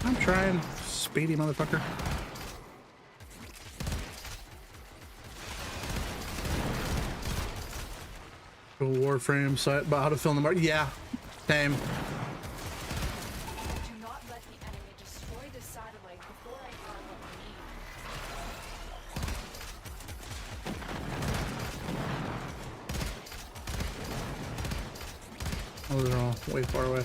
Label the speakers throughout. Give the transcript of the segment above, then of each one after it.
Speaker 1: I'm trying, speedy motherfucker. A Warframe site, but how to fill in the mark? Yeah, same.
Speaker 2: Do not let the enemy destroy the satellite before I find what we need.
Speaker 1: Oh, they're all way far away.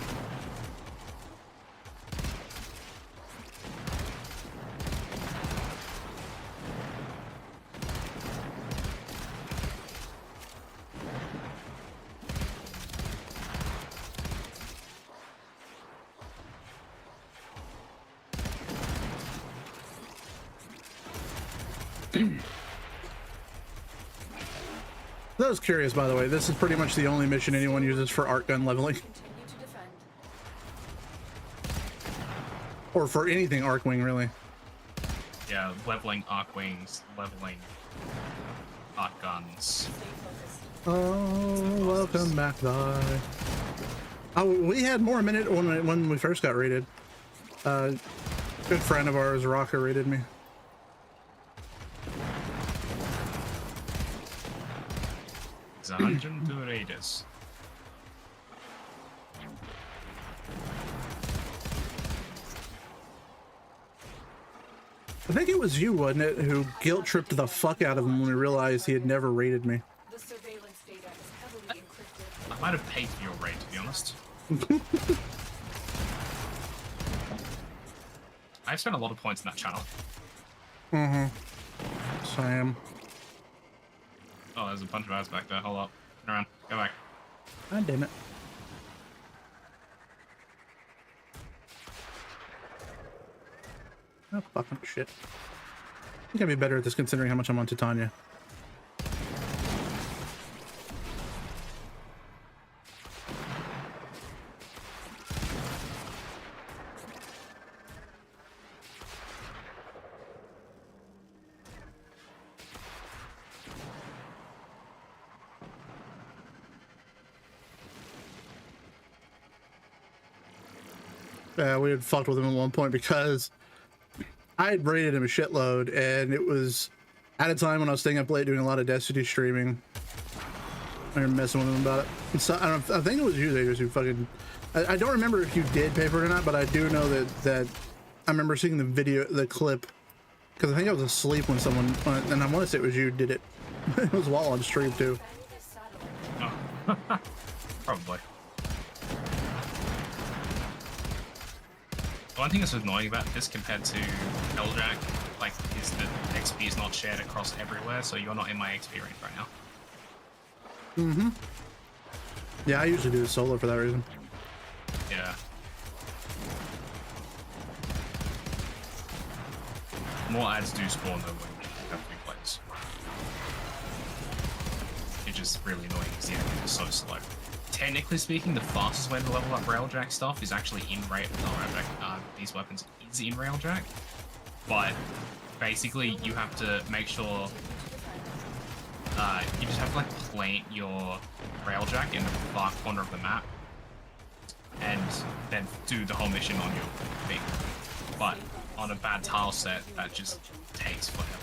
Speaker 1: I was curious, by the way. This is pretty much the only mission anyone uses for arc gun leveling.
Speaker 2: Continue to defend.
Speaker 1: Or for anything arc wing, really.
Speaker 3: Yeah, leveling arc wings, leveling arc guns.
Speaker 2: Stay focused.
Speaker 1: Oh, welcome back, bye. Oh, we had more a minute when we first got raided. Good friend of ours, Rocker, raided me.
Speaker 3: It's 102 raiders.
Speaker 1: I think it was you, wasn't it, who guilt tripped the fuck out of him when we realized he had never raided me.
Speaker 2: The surveillance data is heavily encrypted.
Speaker 3: I might have paid for your raid, to be honest. I've spent a lot of points in that channel.
Speaker 1: Mm-hmm. Sam.
Speaker 3: Oh, there's a bunch of ads back there. Hold up. Turn around. Go back.
Speaker 1: God damn it. Oh, fucking shit. I think I'd be better at this considering how much I'm on Titania. Yeah, we had fucked with him at one point because I had rated him a shitload, and it was at a time when I was staying up late doing a lot of Destiny streaming. I remember messing with him about it. And so, I think it was you, Zagers, who fucking... I don't remember if you did pay for it or not, but I do know that I remember seeing the clip, because I think I was asleep when someone... And I want to say it was you who did it. It was while on stream, too.
Speaker 2: Defend this satellite.
Speaker 3: Oh. Probably. One thing that's annoying about this compared to Helljack, like, is that XP is not shared across everywhere, so you're not in my XP range right now.
Speaker 1: Mm-hmm. Yeah, I usually do it solo for that reason.
Speaker 3: Yeah. More ads do spawn though when you have 3 players. It's just really annoying because the enemy is so slow. Technically speaking, the fastest way to level up Railjack stuff is actually in these weapons is in Railjack, but basically you have to make sure you just have to like plant your Railjack in the far corner of the map and then do the whole mission on your thing. But on a bad tile set, that just takes forever.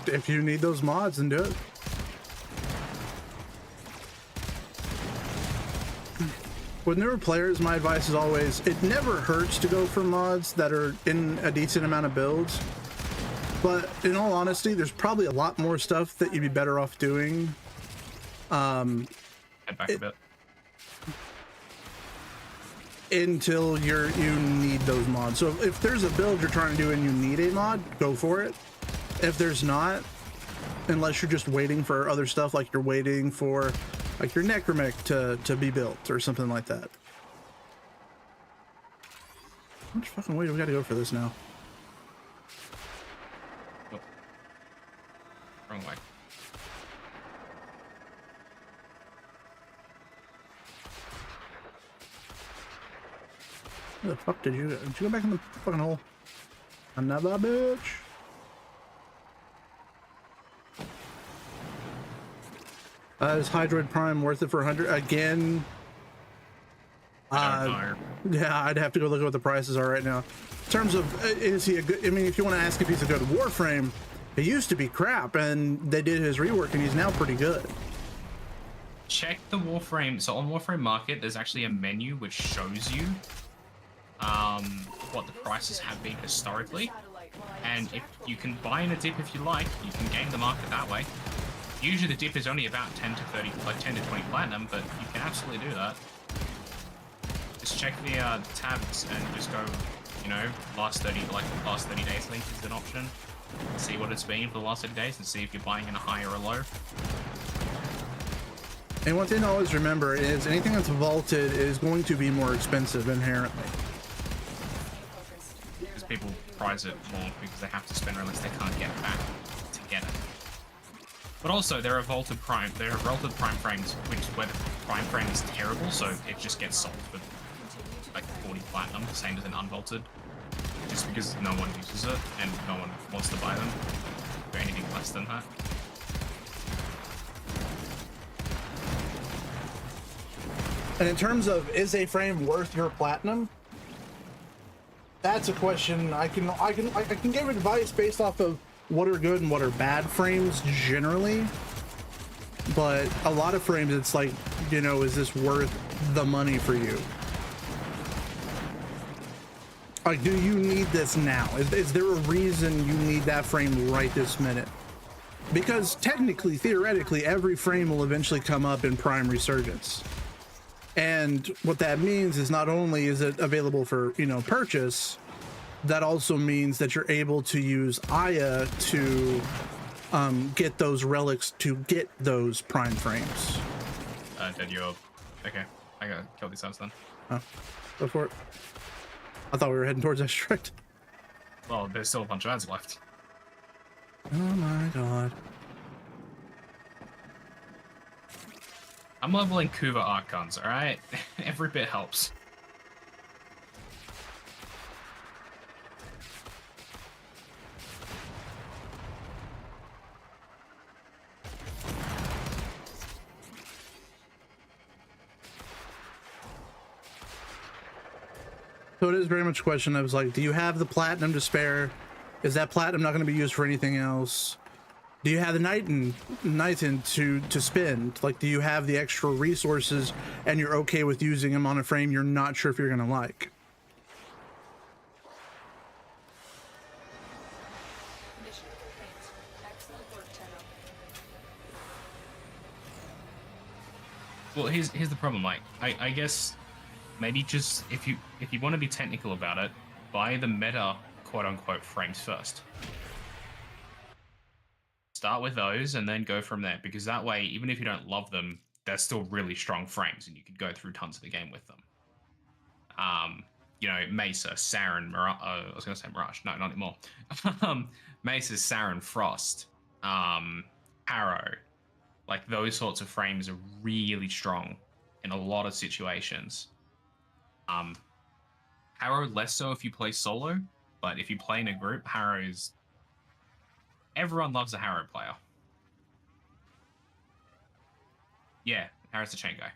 Speaker 1: If you need those mods, then do it. With newer players, my advice is always, it never hurts to go for mods that are in a decent amount of builds. But in all honesty, there's probably a lot more stuff that you'd be better off doing.
Speaker 3: Head back a bit.
Speaker 1: Until you need those mods. So if there's a build you're trying to do and you need a mod, go for it. If there's not, unless you're just waiting for other stuff, like you're waiting for like your necromic to be built or something like that. How much fucking way do we gotta go for this now?
Speaker 3: Oh. Wrong way.
Speaker 1: Where the fuck did you go back in the fucking hole? Another bitch. Is Hydroid Prime worth it for 100? Again,
Speaker 3: I don't know.
Speaker 1: yeah, I'd have to go look at what the prices are right now. In terms of, is he a good, I mean, if you want to ask if he's a good Warframe, he used to be crap, and they did his rework, and he's now pretty good.
Speaker 3: Check the Warframe. So on Warframe Market, there's actually a menu which shows you what the prices have been historically. And if you can buy in a dip if you like, you can game the market that way. Usually the dip is only about 10 to 30, like 10 to 20 platinum, but you can absolutely do that. Just check the tabs and just go, you know, last 30 days link is an option. See what it's been for the last 30 days and see if you're buying in a high or a low.
Speaker 1: And one thing to always remember is anything that's vaulted is going to be more expensive inherently.
Speaker 3: Because people prize it more because they have to spend relics they can't get back to get it. But also there are vaulted prime frames where the prime frame is terrible, so it just gets sold for like 40 platinum, the same as an unvaulted. Just because no one uses it and no one wants to buy them for anything less than that.
Speaker 1: And in terms of, is a frame worth your platinum? That's a question. I can give advice based off of what are good and what are bad frames generally. But a lot of frames, it's like, you know, is this worth the money for you? Like, do you need this now? Is there a reason you need that frame right this minute? Because technically, theoretically, every frame will eventually come up in Prime Resurgence. And what that means is not only is it available for, you know, purchase, that also means that you're able to use Aya to get those relics to get those Prime frames.
Speaker 3: Dead you up. Okay, I gotta kill these guys then.
Speaker 1: Oh, go for it. I thought we were heading towards District.
Speaker 3: Well, there's still a bunch of ads left.
Speaker 1: Oh my god.
Speaker 3: I'm leveling Kuva Archons, alright? Every bit helps.
Speaker 1: So it is very much a question. I was like, do you have the platinum to spare? Is that platinum not going to be used for anything else? Do you have the Nightin to spend? Like, do you have the extra resources and you're okay with using them on a frame you're not sure if you're going to like?
Speaker 2: Mission complete. Excellent work, Tenno.
Speaker 3: Well, here's the problem, Mike. I guess maybe just if you want to be technical about it, buy the meta quote unquote frames first. Start with those and then go from there, because that way, even if you don't love them, they're still really strong frames and you could go through tons of the game with them. You know, Mesa, Saren, I was gonna say Mirage, no, not anymore. Mesa, Saren, Frost, Harrow, like those sorts of frames are really strong in a lot of situations. Harrow less so if you play solo, but if you play in a group, Harrow's... Everyone loves a Harrow player. Yeah, Harrow's the chain guy.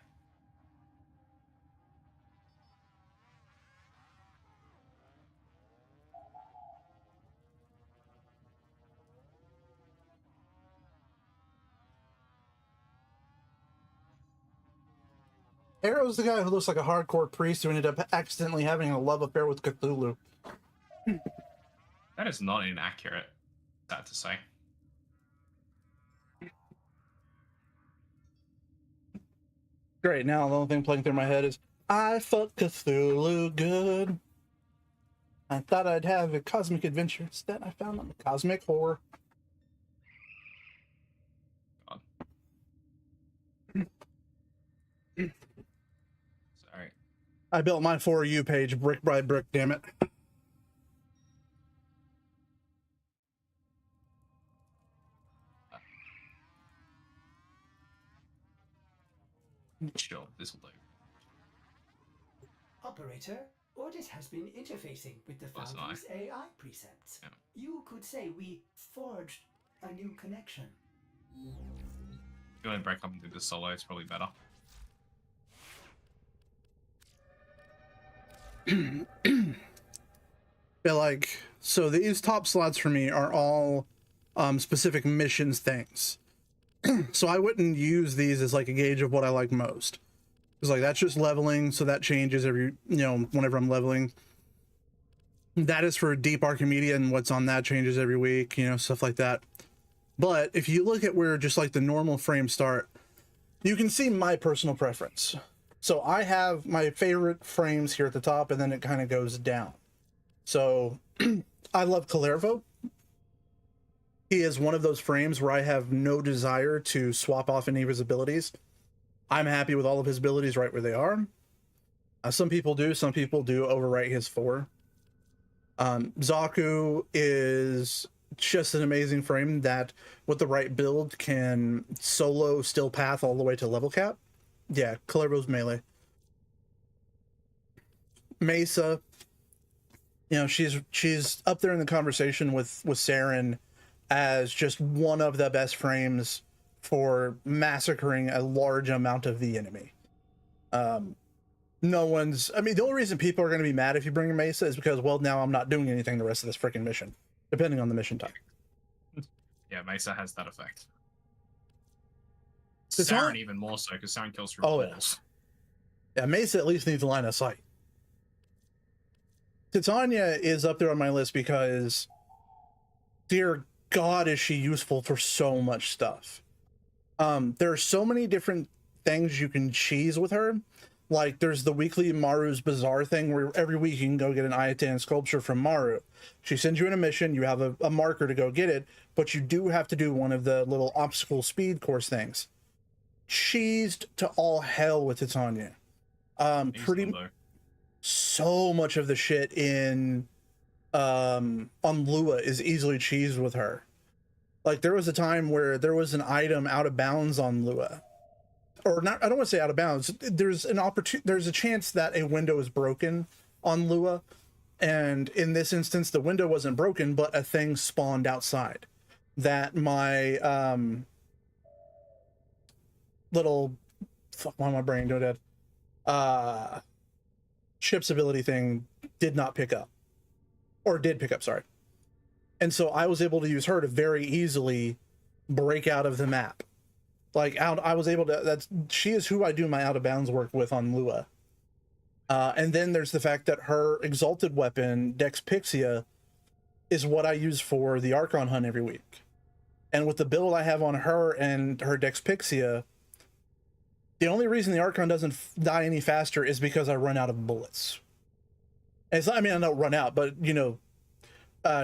Speaker 1: Arrow's the guy who looks like a hardcore priest who ended up accidentally having a love affair with Cthulhu.
Speaker 3: That is not inaccurate, sad to say.
Speaker 1: Great, now the only thing playing through my head is, I fuck Cthulhu good. I thought I'd have a cosmic adventure. Instead, I found a cosmic horror.
Speaker 3: God. Sorry.
Speaker 1: I built my For You page brick by brick, damn it.
Speaker 3: Sure, this will do.
Speaker 4: Operator, Audit has been interfacing with the
Speaker 3: That's
Speaker 4: Foundry's AI precepts.
Speaker 3: Yeah.
Speaker 4: You could say we forged a new connection.
Speaker 3: Go and break up and do the solo, it's probably better.
Speaker 1: Yeah, like, so these top slots for me are all specific missions things. So I wouldn't use these as like a gauge of what I like most. Because like that's just leveling, so that changes every, whenever I'm leveling. That is for deep Archimedia, and what's on that changes every week, stuff like that. But if you look at where just like the normal frames start, you can see my personal preference. So I have my favorite frames here at the top, and then it kind of goes down. So I love Kalervo. He is one of those frames where I have no desire to swap off any of his abilities. I'm happy with all of his abilities right where they are. Some people do overwrite his 4. Zaku is just an amazing frame that with the right build can solo still path all the way to level cap. Yeah, Kalervo's melee. Mesa, she's up there in the conversation with Saren as just one of the best frames for massacring a large amount of the enemy. The only reason people are going to be mad if you bring a Mesa is because, well, now I'm not doing anything the rest of this freaking mission, depending on the mission type.
Speaker 3: Yeah, Mesa has that effect.
Speaker 1: It's
Speaker 3: Saren even more so, because Saren kills through walls.
Speaker 1: Yeah, Mesa at least needs a line of sight. Titania is up there on my list because, dear God, is she useful for so much stuff. There are so many different things you can cheese with her. Like, there's the weekly Maru's Bazaar thing where every week you can go get an Ayatan sculpture from Maru. She sends you in a mission, you have a marker to go get it, but you do have to do one of the little obstacle speed course things. Cheesed to all hell with Titania. So much of the shit in on Lua is easily cheesed with her. Like, there was a time where there was an item out of bounds on Lua. Or not, I don't want to say out of bounds. There's a chance that a window is broken on Lua, and in this instance the window wasn't broken, but a thing spawned outside that my why am my brain doing that? Ship's ability thing did not pick up. Or did pick up, sorry. And so I was able to use her to very easily break out of the map. I was able to, she is who I do my out of bounds work with on Lua. And then there's the fact that her exalted weapon, Dex Pixia, is what I use for the Archon hunt every week. And with the build I have on her and her Dex Pixia, the only reason the Archon doesn't die any faster is because I run out of bullets. And it's not, I don't run out, but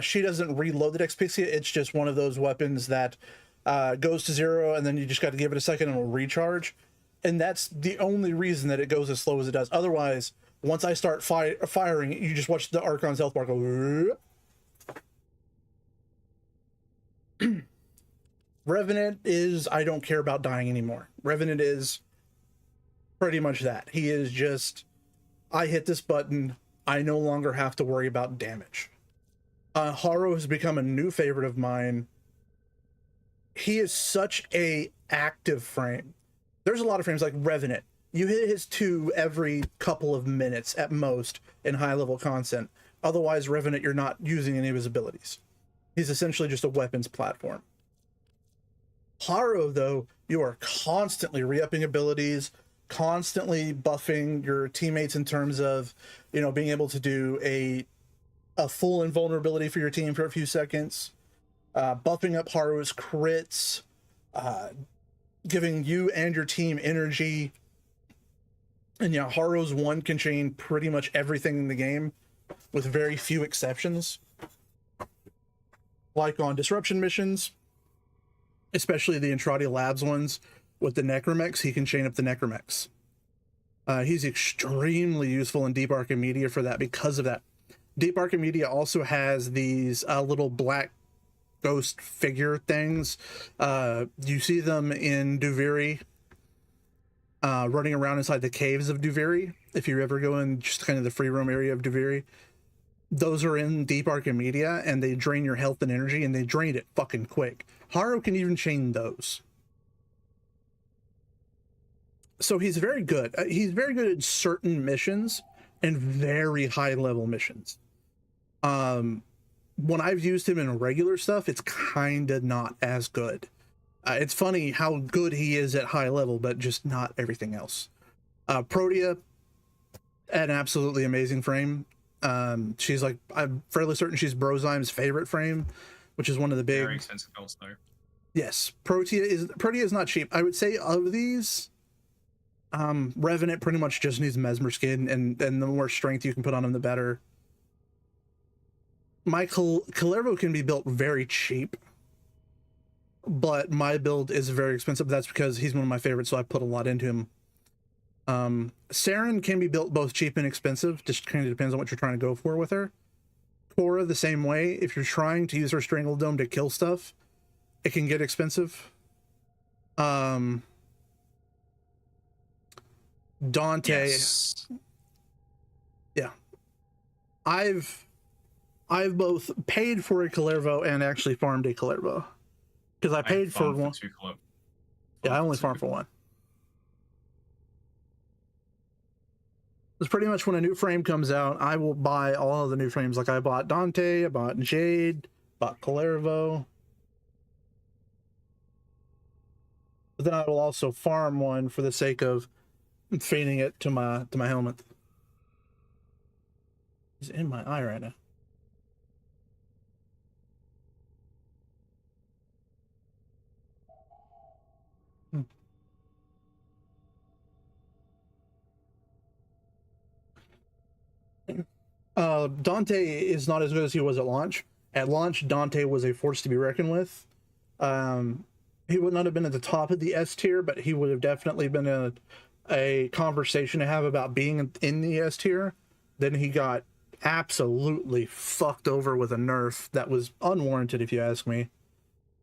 Speaker 1: she doesn't reload the Dex Pixia. It's just one of those weapons that goes to 0, and then you just got to give it a second and it'll recharge. And that's the only reason that it goes as slow as it does. Otherwise, once I start firing, you just watch the Archon's health bar go. Revenant is, I don't care about dying anymore. Revenant is pretty much that. He is just, I hit this button, I no longer have to worry about damage. Haro has become a new favorite of mine. He is such a active frame. There's a lot of frames like Revenant. You hit his 2 every couple of minutes at most in high level content. Otherwise, Revenant, you're not using any of his abilities. He's essentially just a weapons platform. Haro, though, you are constantly re-upping abilities, constantly buffing your teammates in terms of, being able to do a full invulnerability for your team for a few seconds. Buffing up Haru's crits, giving you and your team energy. And Haru's 1 can chain pretty much everything in the game, with very few exceptions. Like on disruption missions, especially the Entradi Labs ones, with the Necromex, he can chain up the Necromex. He's extremely useful in Deep Archimedia for that because of that. Deep Archimedia also has these little black ghost figure things. You see them in Duviri, running around inside the caves of Duviri. If you ever go in just kind of the free roam area of Duviri, those are in Deep Archimedia, and they drain your health and energy, and they drain it fucking quick. Haru can even chain those. So he's very good. He's very good at certain missions and very high level missions. When I've used him in regular stuff, it's kind of not as good. It's funny how good he is at high level, but just not everything else. Protea, an absolutely amazing frame. She's like, I'm fairly certain she's Brozyme's favorite frame, which is one of the big.
Speaker 3: Very expensive builds though.
Speaker 1: Yes, Protea is not cheap. I would say of these, Revenant pretty much just needs Mesmer skin, and the more strength you can put on him, the better. My Kalervo can be built very cheap, but my build is very expensive. That's because he's one of my favorites, so I put a lot into him. Saren can be built both cheap and expensive, just kind of depends on what you're trying to go for with her. Cora the same way. If you're trying to use her Strangle Dome to kill stuff, it can get expensive. Dante,
Speaker 3: Yes.
Speaker 1: yeah. I've both paid for a Kalervo and actually farmed a Kalervo. Because I paid for
Speaker 3: farmed
Speaker 1: one.
Speaker 3: two Kalervo.
Speaker 1: Yeah, I only farmed for one. It's pretty much when a new frame comes out, I will buy all of the new frames. Like I bought Dante, I bought Jade, bought Kalervo. But then I will also farm one for the sake of feeding it to my helmet. It's in my eye right now. Dante is not as good as he was at launch. At launch, Dante was a force to be reckoned with. He would not have been at the top of the S tier, but he would have definitely been a conversation to have about being in the S tier. Then he got absolutely fucked over with a nerf that was unwarranted, if you ask me.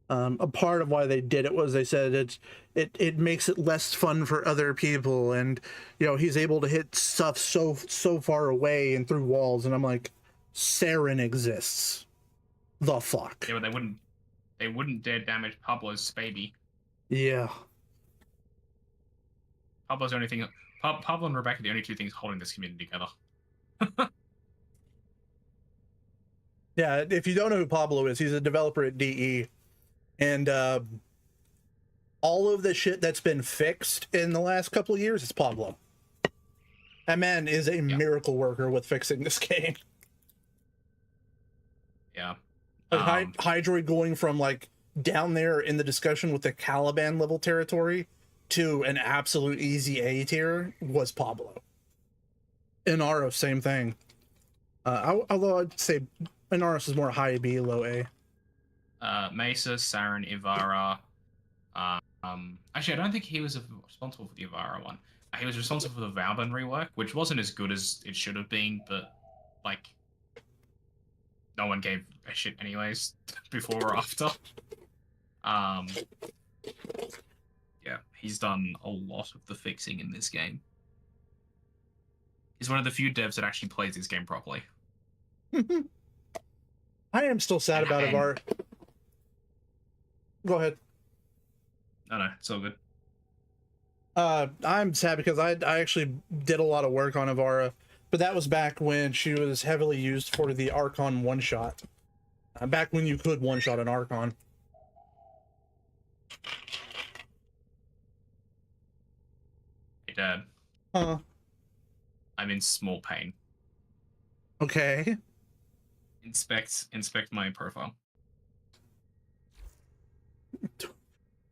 Speaker 1: A part of why they did it was they said it makes it less fun for other people, and you know he's able to hit stuff so far away and through walls, and I'm like, Saren exists. The fuck.
Speaker 3: Yeah, but they wouldn't dare damage Pablo's baby.
Speaker 1: Yeah.
Speaker 3: Pablo's the only thing. Pablo and Rebecca are the only two things holding this community together.
Speaker 1: Yeah, if you don't know who Pablo is, he's a developer at DE. And all of the shit that's been fixed in the last couple of years, it's Pablo. That man is a miracle worker with fixing this game.
Speaker 3: Yeah.
Speaker 1: Like Hydroid going from like down there in the discussion with the Caliban level territory to an absolute easy A tier was Pablo. Inaros, same thing. Although I'd say Inaros is more high B, low A.
Speaker 3: Mesa, Saren, Ivara. Actually, I don't think he was responsible for the Ivara one. He was responsible for the Valban rework, which wasn't as good as it should have been, but like no one gave a shit anyways before or after. Yeah, he's done a lot of the fixing in this game. He's one of the few devs that actually plays this game properly.
Speaker 1: I am still sad about Ivara. Go ahead.
Speaker 3: No, it's all good.
Speaker 1: I'm sad because I actually did a lot of work on Ivara, but that was back when she was heavily used for the Archon one-shot. Back when you could one-shot an Archon.
Speaker 3: Hey, Dad.
Speaker 1: Huh.
Speaker 3: I'm in small pain.
Speaker 1: Okay.
Speaker 3: Inspect my profile.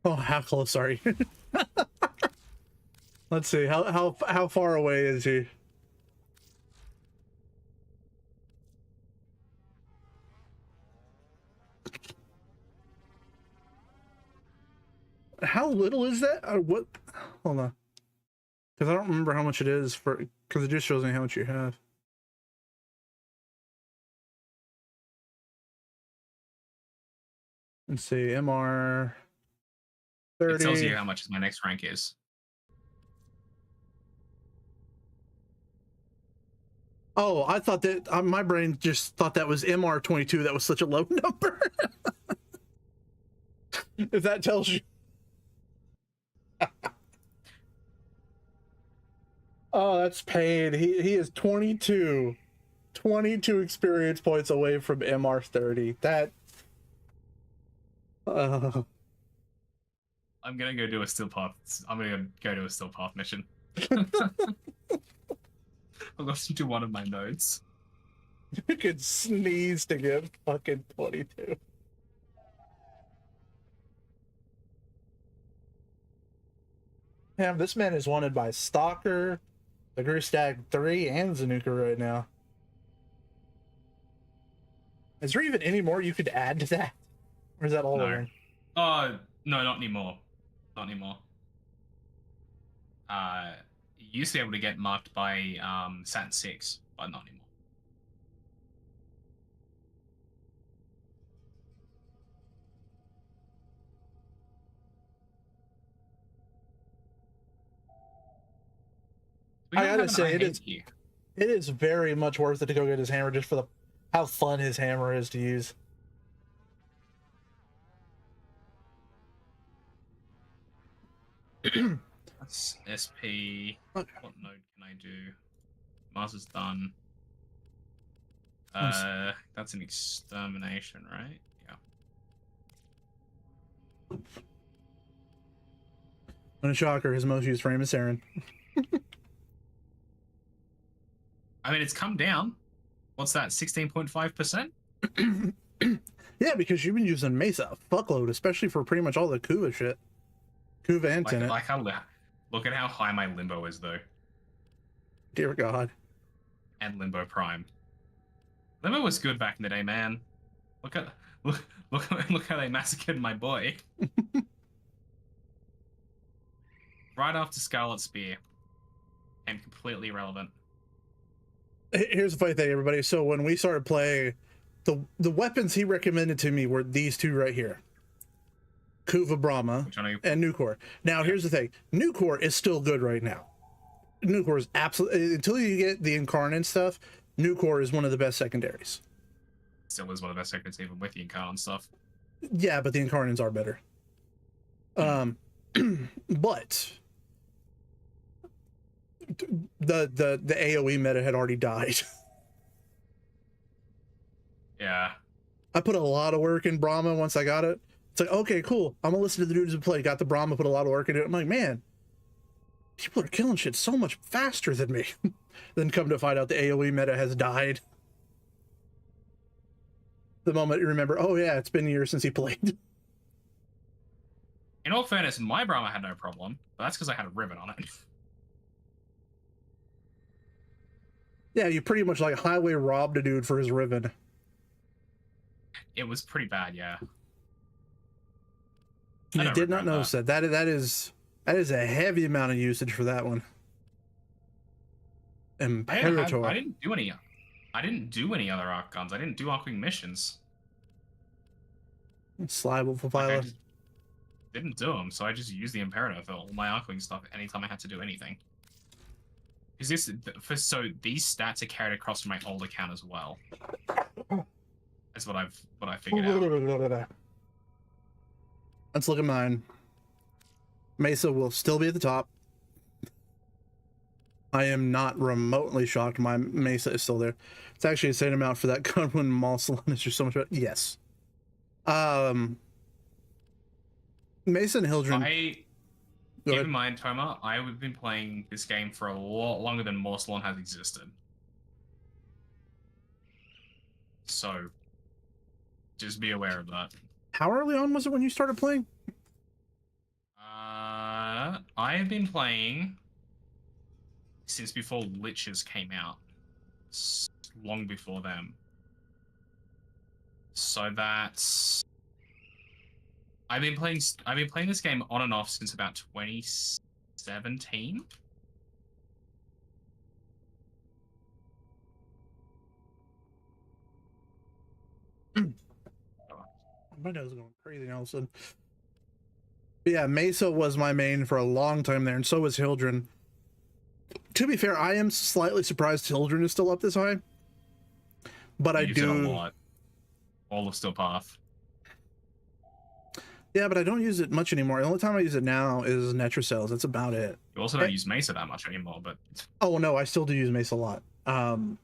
Speaker 1: Oh, how close are you? Let's see. How far away is he? How little is that? What? Hold on. Because I don't remember how much it is for. Because it just shows me how much you have. Let's see. MR 30.
Speaker 3: It tells you how much my next rank is.
Speaker 1: Oh, I thought that my brain just thought that was MR 22. That was such a low number. If that tells you. Oh, that's pain. He is 22 experience points away from MR30. That
Speaker 3: I'm gonna go do a still path. I'm gonna go do a still path mission. I'll go to one of my nodes.
Speaker 1: you could sneeze to get fucking 22. Damn, this man is wanted by Stalker, the Stag 3, and Zanuka right now. Is there even any more you could add to that? Or is that all of them?
Speaker 3: No, not anymore. Not anymore. You used to be able to get marked by Saturn 6, but not anymore.
Speaker 1: I gotta say, it is very much worth it to go get his hammer just for the how fun his hammer is to use.
Speaker 3: That's SP. What node can I do? Mars is done. That's an extermination, right? Yeah.
Speaker 1: And a shocker, his most used frame is Saren.
Speaker 3: I mean, it's come down. What's that? 16.5%?
Speaker 1: Yeah, because you've been using Mesa a fuckload, especially for pretty much all the Kuva shit. Kuva and Tenno.
Speaker 3: Look at how high my limbo is, though.
Speaker 1: Dear God.
Speaker 3: And limbo prime. Limbo was good back in the day, man. Look how they massacred my boy. Right after Scarlet Spear. And completely irrelevant.
Speaker 1: Here's the funny thing, everybody. So when we started playing, the weapons he recommended to me were these two right here. Kuva Brahma and Nucor. Now, here's the thing. Nucor is still good right now. Nucor is absolutely... Until you get the Incarnate stuff, Nucor is one of the best secondaries.
Speaker 3: Still is one of the best secondaries, even with the Incarnate stuff.
Speaker 1: Yeah, but the Incarnates are better. But... The AoE meta had already died.
Speaker 3: Yeah.
Speaker 1: I put a lot of work in Brahma once I got it. It's like, okay, cool. I'm gonna listen to the dudes who play. Got the Brahma, put a lot of work into it. I'm like, man, people are killing shit so much faster than me. Then come to find out the AoE meta has died. The moment you remember, oh yeah, it's been years since he played.
Speaker 3: In all fairness, my Brahma had no problem, but that's because I had a ribbon on it.
Speaker 1: Yeah, you pretty much like highway robbed a dude for his ribbon.
Speaker 3: It was pretty bad, yeah.
Speaker 1: I did not notice that. That is a heavy amount of usage for that one. Imperator.
Speaker 3: I didn't do any other arc guns. I didn't do arcing missions.
Speaker 1: Sliable for pilot.
Speaker 3: Like, didn't do them, so I just used the Imperator for all my arcing stuff anytime I had to do anything. Is this so these stats are carried across to my old account as well? That's what I figured out.
Speaker 1: Let's look at mine. Mesa will still be at the top. I am not remotely shocked my Mesa is still there. It's actually a insane amount for that gun when Malsalon is just so much better. Yes. Mesa and Hildren.
Speaker 3: Keep in mind, Toma, I've been playing this game for a lot longer than Morsalon has existed. So, just be aware of that.
Speaker 1: How early on was it when you started playing?
Speaker 3: I have been playing since before Liches came out. Long before them. So that's... I've been playing this game on and off since about 2017.
Speaker 1: My nose is going crazy all of a sudden. But yeah, Mesa was my main for a long time there, and so was Hildren. To be fair, I am slightly surprised Hildren is still up this high. But I do...
Speaker 3: a lot. All of Still Path.
Speaker 1: Yeah, but I don't use it much anymore. The only time I use it now is Netrocells. That's about it.
Speaker 3: You also don't use Mesa that much anymore, but
Speaker 1: Oh no, I still do use Mace a lot.
Speaker 3: oh,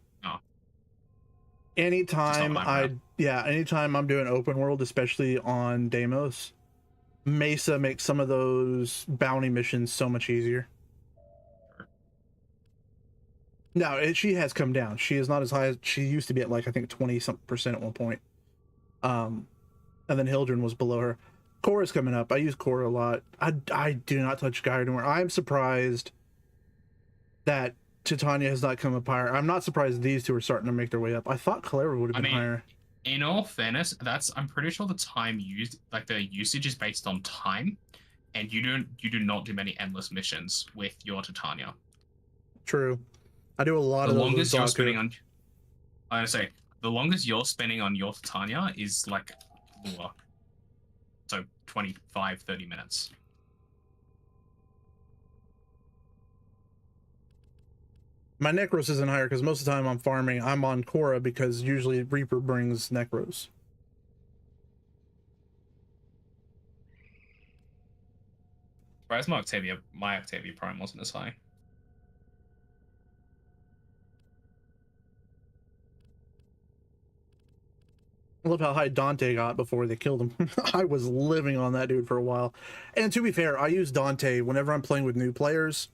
Speaker 1: Anytime
Speaker 3: eyebrow.
Speaker 1: anytime I'm doing open world, especially on Deimos, Mesa makes some of those bounty missions so much easier. No, she has come down. She is not as high as she used to be at, like I think 20% at one point. And then Hildren was below her. Korra's coming up. I use Korra a lot. I do not touch Gaia anymore. I'm surprised that Titania has not come up higher. I'm not surprised these two are starting to make their way up. I thought Calera would have been higher.
Speaker 3: In all fairness, I'm pretty sure the time used, like the usage is based on time, and you do not do many endless missions with your Titania.
Speaker 1: True. I do a lot
Speaker 3: the
Speaker 1: of
Speaker 3: longest
Speaker 1: those
Speaker 3: you're spending on. I say the longest you're spending on your Titania is like, so 25-30 minutes.
Speaker 1: My Necros isn't higher because most of the time I'm farming. I'm on Korra because usually Reaper brings Necros.
Speaker 3: Whereas my Octavia Prime wasn't as high.
Speaker 1: I love how high Dante got before they killed him. I was living on that dude for a while. And to be fair, I use Dante whenever I'm playing with new players.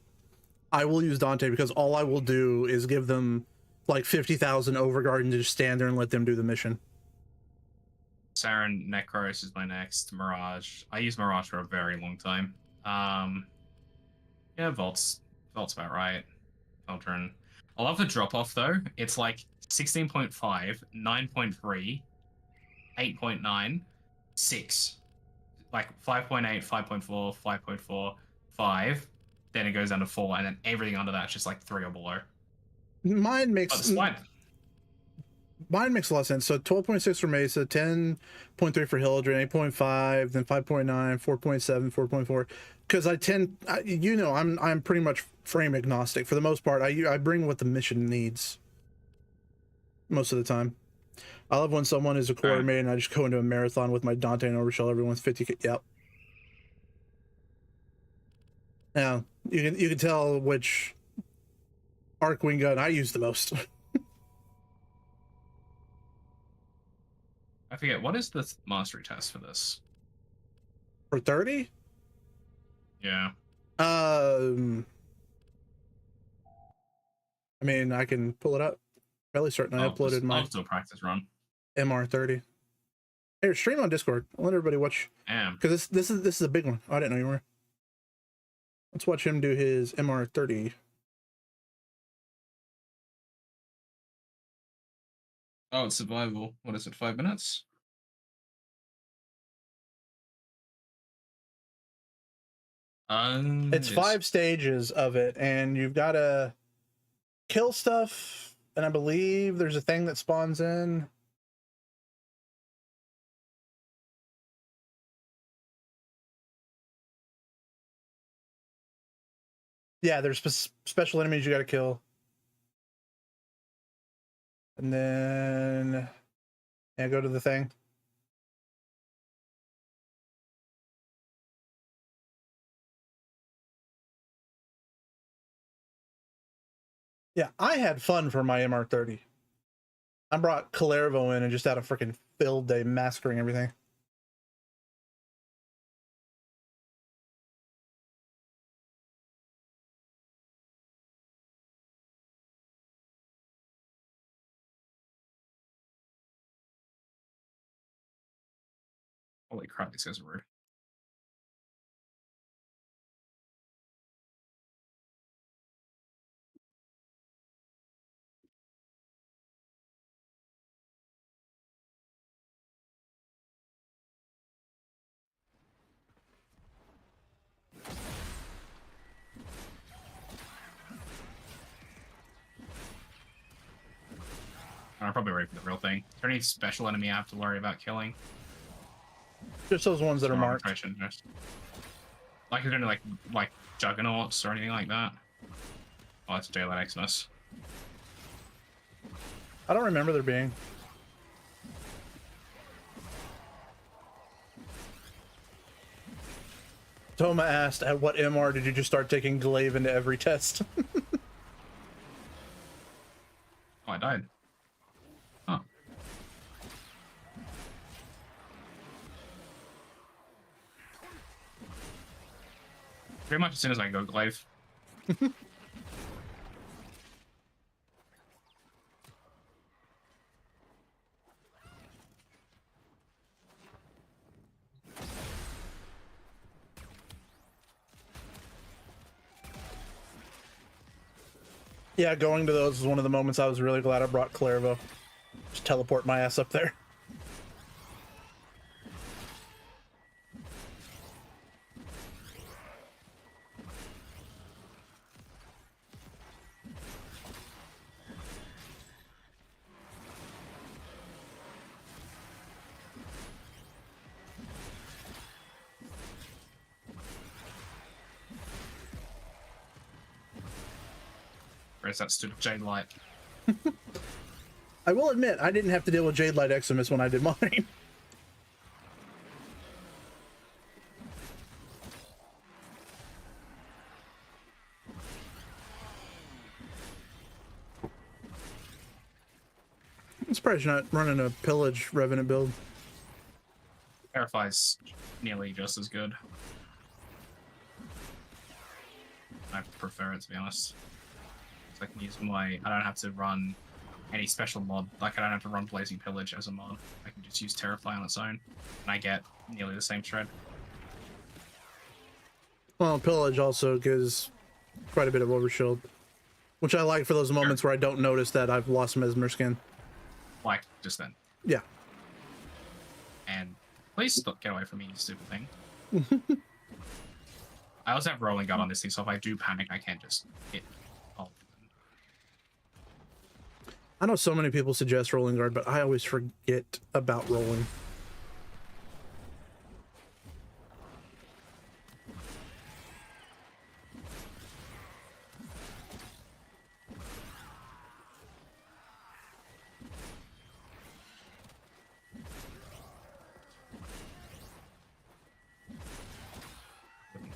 Speaker 1: I will use Dante because all I will do is give them like 50,000 Overguard and just stand there and let them do the mission.
Speaker 3: Saren Necros is my next. Mirage. I used Mirage for a very long time. Yeah, Vault's about right. Children. I love the drop off though. It's like 16.5, 9.3, 8.9, 6. Like 5.8, 5.4, 5.4, 5. Then it goes down to 4, and then everything under that's just like 3 or below.
Speaker 1: Mine makes a lot of sense. So 12.6 for Mesa, 10.3 for Hildren, 8.5, then 5.9, 4.7, 4.4. Because I'm pretty much frame agnostic for the most part. I bring what the mission needs most of the time. I love when someone is a core main and I just go into a marathon with my Dante and Overshell. Everyone's 50. Yep. Now you can tell which Arcwing gun I use the most.
Speaker 3: I forget, what is the mastery test for this?
Speaker 1: For 30?
Speaker 3: Yeah.
Speaker 1: I mean, I can pull it up. Fairly certain I uploaded my
Speaker 3: I'll do a practice run.
Speaker 1: MR30. Here, stream on Discord. I'll let everybody watch. Because this is a big one. Oh, I didn't know you were. Let's watch him do his MR30.
Speaker 3: Oh, it's survival. What is it, 5 minutes?
Speaker 1: It's 5 stages of it, and you've got to kill stuff, and I believe there's a thing that spawns in. Yeah, there's special enemies you got to kill. And then go to the thing. Yeah, I had fun for my MR30. I brought Calervo in and just had a freaking field day massacring everything.
Speaker 3: Holy crap, these guys are rude. I'm probably ready for the real thing. Is there any special enemy I have to worry about killing?
Speaker 1: Just those ones that are marked.
Speaker 3: Like, is there any like juggernauts or anything like that? Oh, it's Daylight Xmas.
Speaker 1: I don't remember there being. Toma asked, at what MR did you just start taking glaive into every test?
Speaker 3: Oh, I died. Huh. Pretty much as soon as I go glaive.
Speaker 1: Yeah, going to those was one of the moments I was really glad I brought Clairvo. Just teleport my ass up there.
Speaker 3: Where's that stupid Jade Light?
Speaker 1: I will admit, I didn't have to deal with Jade Light Eximus when I did mine. I'm surprised you're not running a Pillage Revenant build.
Speaker 3: Verify's nearly just as good. I prefer it, to be honest. So I can use my... I don't have to run any special mod. Like, I don't have to run Blazing Pillage as a mod. I can just use Terrify on its own, and I get nearly the same shred.
Speaker 1: Well, Pillage also gives quite a bit of overshield, which I like for those moments where I don't notice that I've lost Mesmer skin.
Speaker 3: Like, just then.
Speaker 1: Yeah.
Speaker 3: And please stop, get away from me, you stupid thing. I also have Rolling Guard on this thing, so if I do panic, I can't just hit all of them.
Speaker 1: I know so many people suggest Rolling Guard, but I always forget about rolling.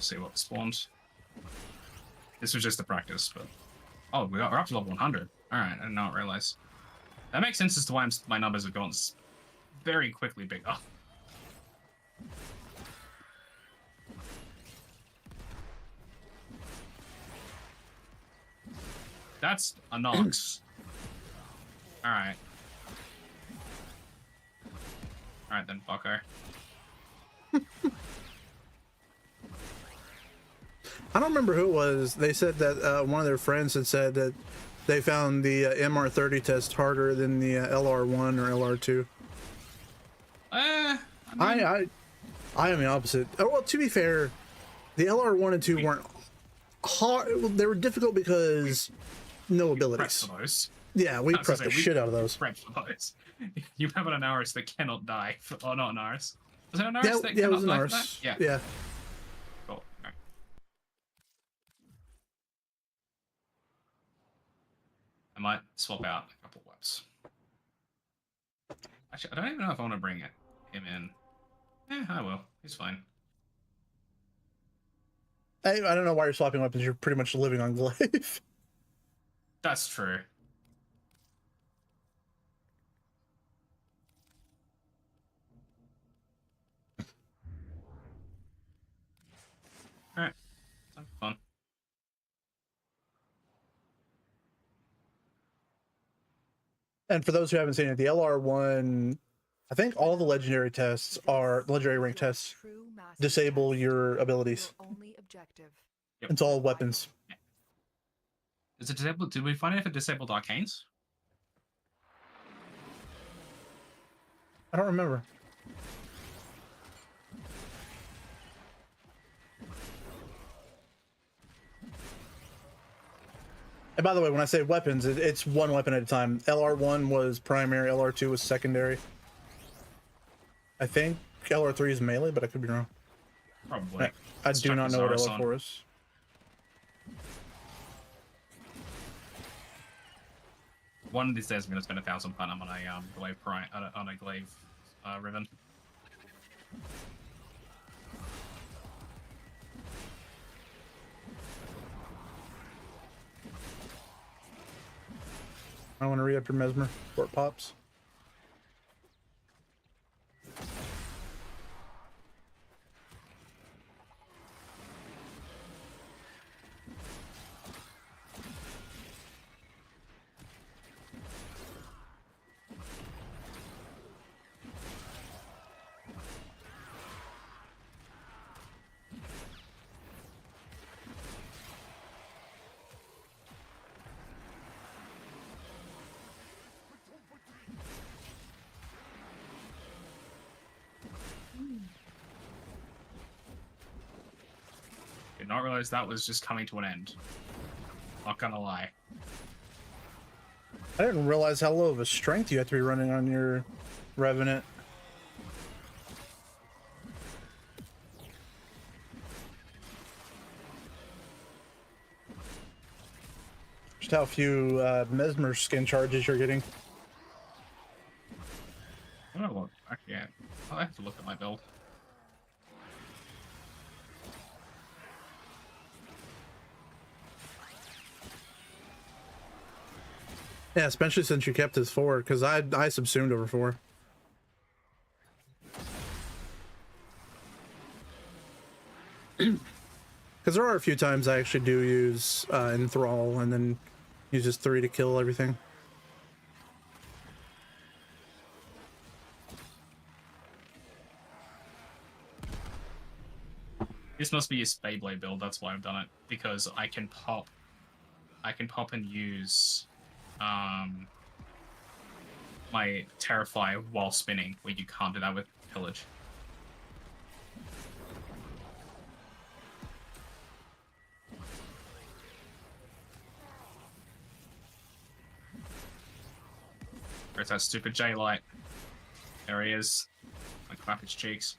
Speaker 3: See what spawns. This was just a practice, but oh, we're up to level 100. All right, I did not realize. That makes sense as to why my numbers have gone very quickly bigger. That's a Nox. All right. All right then, fucker.
Speaker 1: I don't remember who it was. They said that one of their friends had said that they found the MR30 test harder than the LR1 or LR2.
Speaker 3: I
Speaker 1: am the opposite. Oh, well, to be fair, the LR1 and 2 weren't hard. They were difficult because no abilities.
Speaker 3: For those.
Speaker 1: Yeah, we prepped the shit out of those.
Speaker 3: Prep for those. You have an Anaris that cannot die. Oh, not an Anaris. Was it an Anaris that
Speaker 1: yeah, it
Speaker 3: cannot
Speaker 1: was an
Speaker 3: die?
Speaker 1: Anaris.
Speaker 3: Yeah.
Speaker 1: Yeah.
Speaker 3: Cool. Okay. I might swap out a couple weapons. Actually, I don't even know if I want to bring him in. Yeah, I will. He's fine.
Speaker 1: I don't know why you're swapping weapons. You're pretty much living on glaive.
Speaker 3: That's true. Alright. Sounds fun.
Speaker 1: And for those who haven't seen it, the LR1, I think all the legendary tests are legendary rank tests disable your abilities.
Speaker 3: Yep.
Speaker 1: It's all weapons.
Speaker 3: Is it disabled? Did we find out if it disabled arcanes?
Speaker 1: I don't remember. And by the way, when I say weapons, it's one weapon at a time. LR1 was primary, LR2 was secondary. I think LR3 is melee, but I could be wrong.
Speaker 3: Probably.
Speaker 1: I do not know what
Speaker 3: Zaris
Speaker 1: LR4 is.
Speaker 3: One of these days, I'm going to spend 1,000 platinum on a glaive on a glaive ribbon.
Speaker 1: I want to re-up your mesmer before it pops.
Speaker 3: Did not realize that was just coming to an end. Not gonna lie.
Speaker 1: I didn't realize how low of a strength you have to be running on your Revenant. Just how few mesmer skin charges you're getting.
Speaker 3: I don't know what. Actually, yeah. I have to look at my build.
Speaker 1: Yeah, especially since you kept his 4, because I subsumed over 4. Because there are a few times I actually do use Enthrall and then use just 3 to kill everything.
Speaker 3: This must be a Spayblade build, that's why I've done it. Because I can pop and use my Terrify while spinning, where you can't do that with Pillage. There's that stupid J-Light. There he is. I clap his cheeks.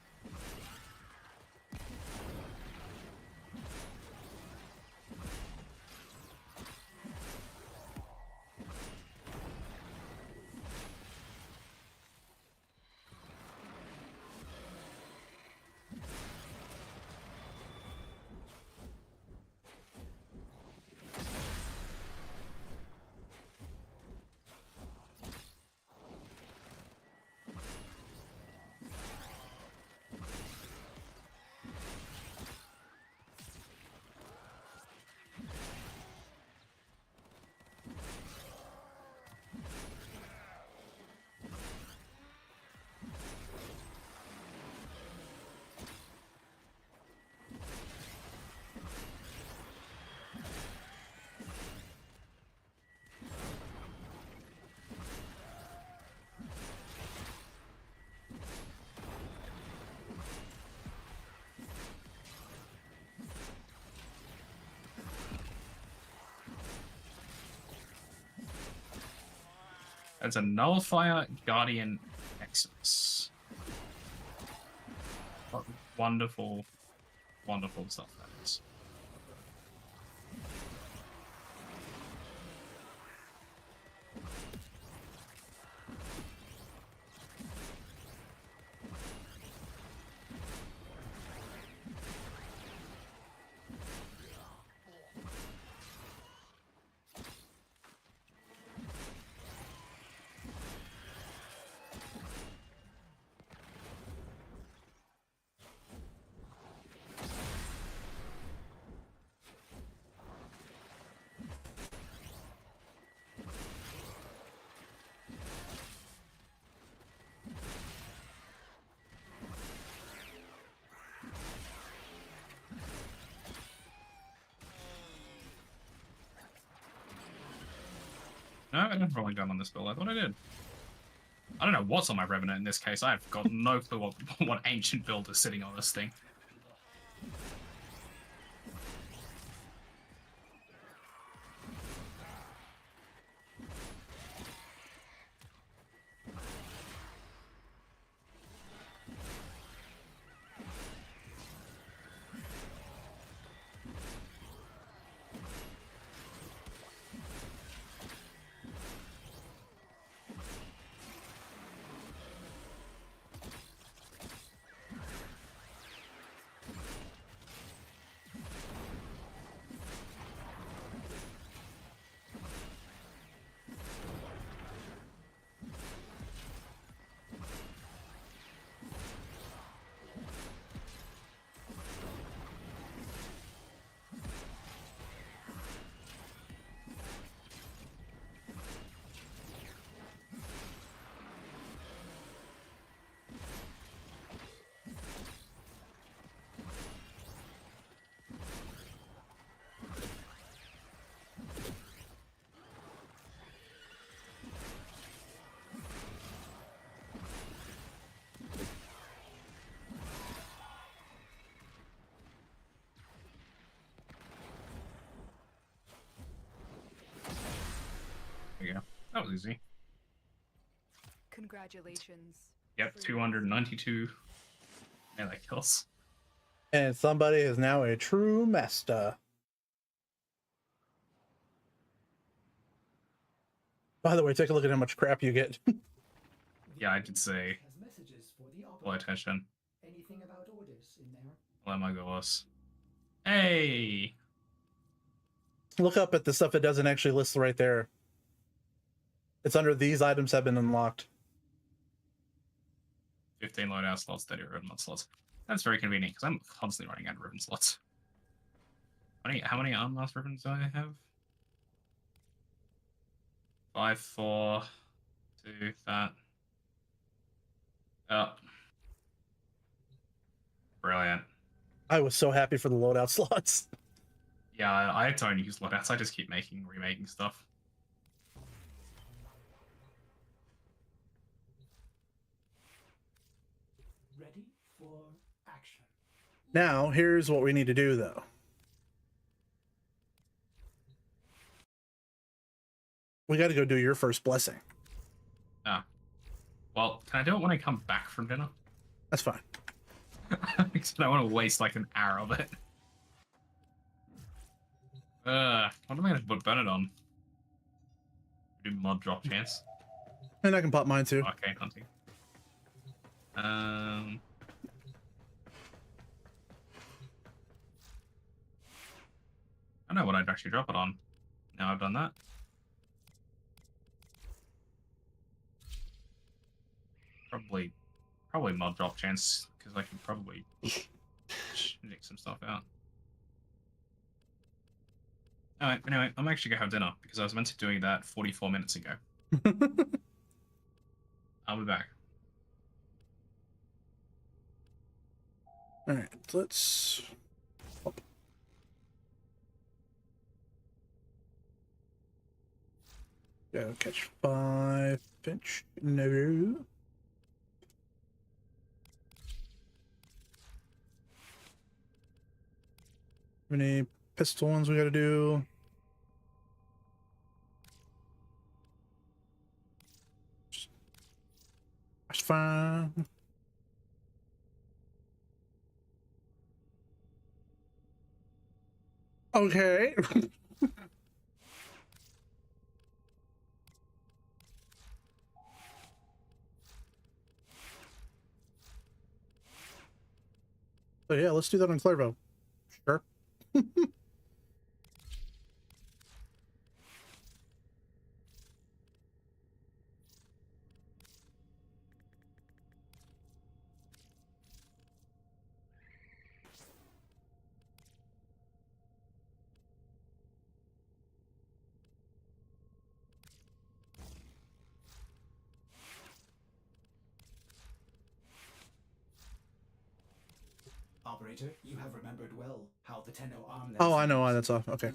Speaker 3: That's a Nullifier Guardian Excellence. What wonderful, wonderful stuff that is. No, I haven't probably done on this build. I thought I did. I don't know what's on my Revenant in this case. I've got no clue what ancient build is sitting on this thing. That was easy.
Speaker 2: Congratulations.
Speaker 3: Yep,
Speaker 2: for your
Speaker 3: 292 melee kills.
Speaker 1: And somebody is now a true master. By the way, take a look at how much crap you get.
Speaker 3: Yeah, I did say
Speaker 4: Has messages for the
Speaker 3: full
Speaker 4: operator.
Speaker 3: attention.
Speaker 4: Anything about orders in there?
Speaker 3: Oh my gosh. Hey!
Speaker 1: Look up at the stuff that doesn't actually list right there. It's under these items have been unlocked.
Speaker 3: 15 loadout slots, 30 ribbon slots. That's very convenient because I'm constantly running out of ribbon slots. How many unlocked ribbons do I have? 5, 4, 2, that. Oh. Brilliant.
Speaker 1: I was so happy for the loadout slots.
Speaker 3: Yeah, I don't use loadouts. I just keep remaking stuff.
Speaker 4: Ready for action.
Speaker 1: Now, here's what we need to do, though. We got to go do your first blessing.
Speaker 3: Ah. Well, can I do it when I come back from dinner?
Speaker 1: That's fine.
Speaker 3: Because I don't want to waste like an hour of it. What am I going to put Bernard on? Do mod drop chance.
Speaker 1: And I can pop mine too.
Speaker 3: Okay, hunting. I know what I'd actually drop it on. Now I've done that. Probably mod drop chance because I can probably nick some stuff out. Alright, anyway, I'm actually gonna have dinner because I was meant to be doing that 44 minutes ago. I'll be back.
Speaker 1: All right, let's. Go catch 5 finch. No. Any pistol ones we got to do? That's fine. Okay. So yeah, let's do that on Clairvaux. Sure.
Speaker 4: Operator, you have remembered well how the Tenno arm.
Speaker 1: Oh, I know why that's off. Okay.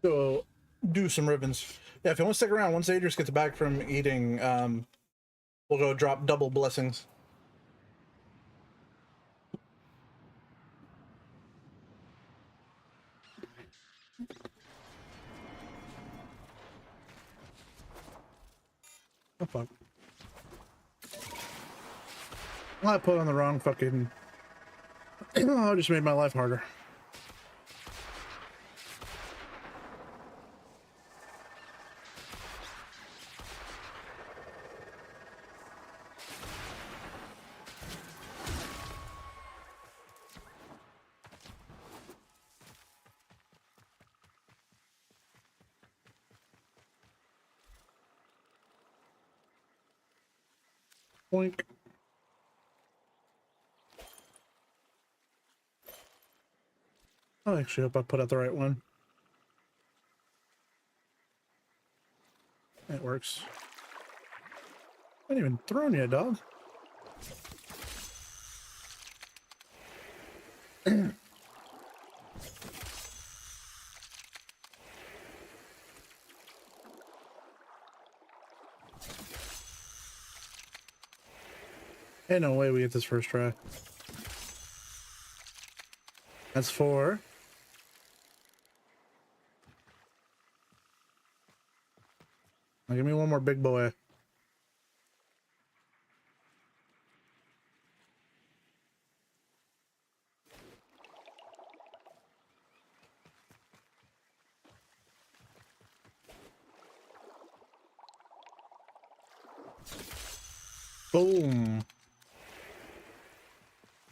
Speaker 1: Go do some ribbons. Yeah, if you want to stick around, once Adrius gets back from eating, we'll go drop double blessings. Oh fuck. I put on the wrong fucking. Oh, I just made my life harder. Boink. I actually hope I put out the right one. That works. I ain't even thrown yet, dog. Ain't no way we get this first try. That's 4. Now give me one more big boy. Boom.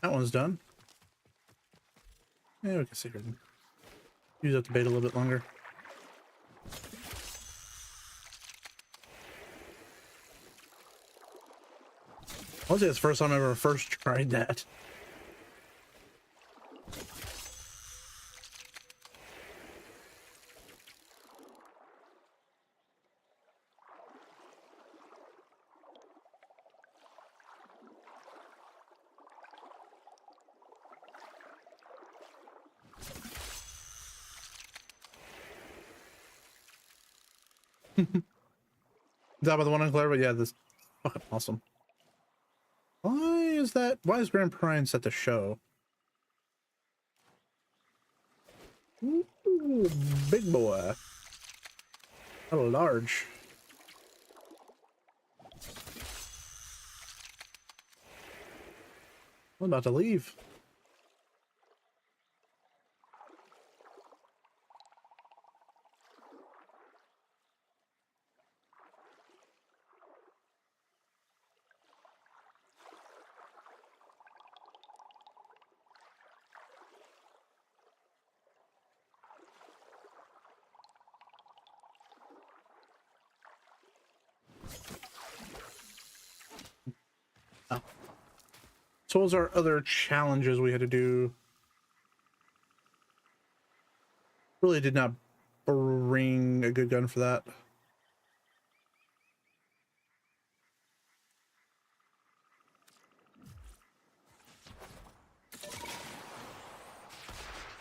Speaker 1: That one's done. Yeah, we can see here. Use up the bait a little bit longer. I'll say it's the first time I ever first tried that. Is that about the one on Claire? But yeah, this is fucking awesome. Why is that? Why is Grand Prime set to show? Ooh, big boy. A large. I'm about to leave. Oh. So what was our other challenges we had to do? Really did not bring a good gun for that.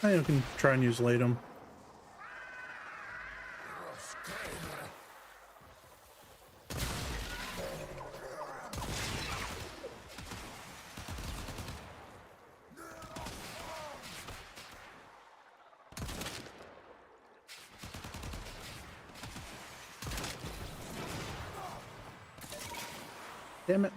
Speaker 1: I can try and use Latum. Damn it.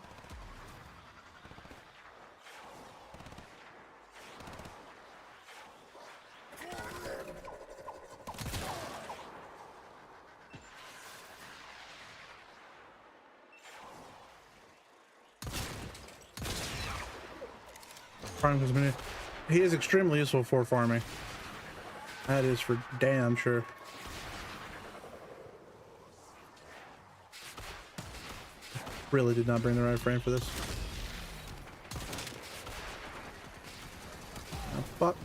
Speaker 1: He is extremely useful for farming. That is for damn sure. Really did not bring the right frame for this. Oh, fuck.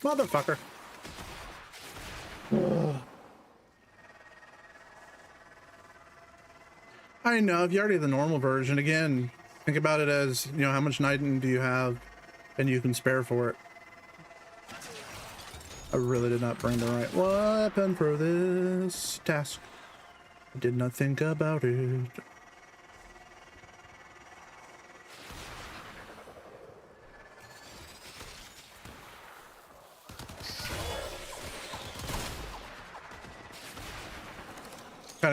Speaker 1: Motherfucker. I know, if you already have the normal version, again, think about it as, you know, how much Nighton do you have and you can spare for it. I really did not bring the right weapon for this task. I did not think about it.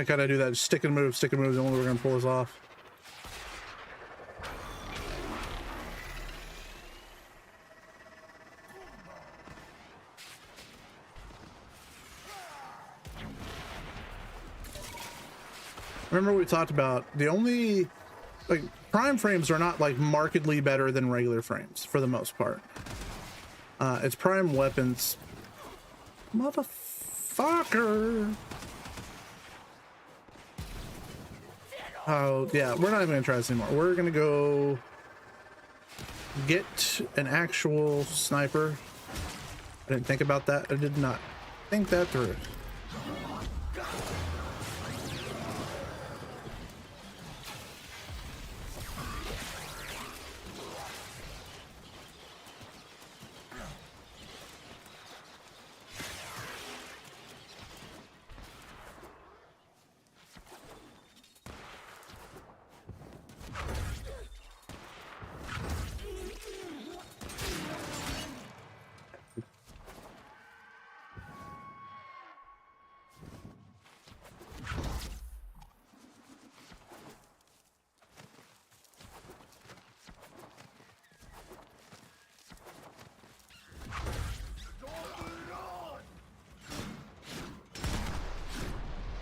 Speaker 1: Kind of do that stick and move is the only way we're gonna pull this off. Remember we talked about the only like prime frames are not like markedly better than regular frames for the most part. It's prime weapons. Motherfucker. Oh yeah, we're not even gonna try this anymore. We're gonna go get an actual sniper. I didn't think about that. I did not think that through.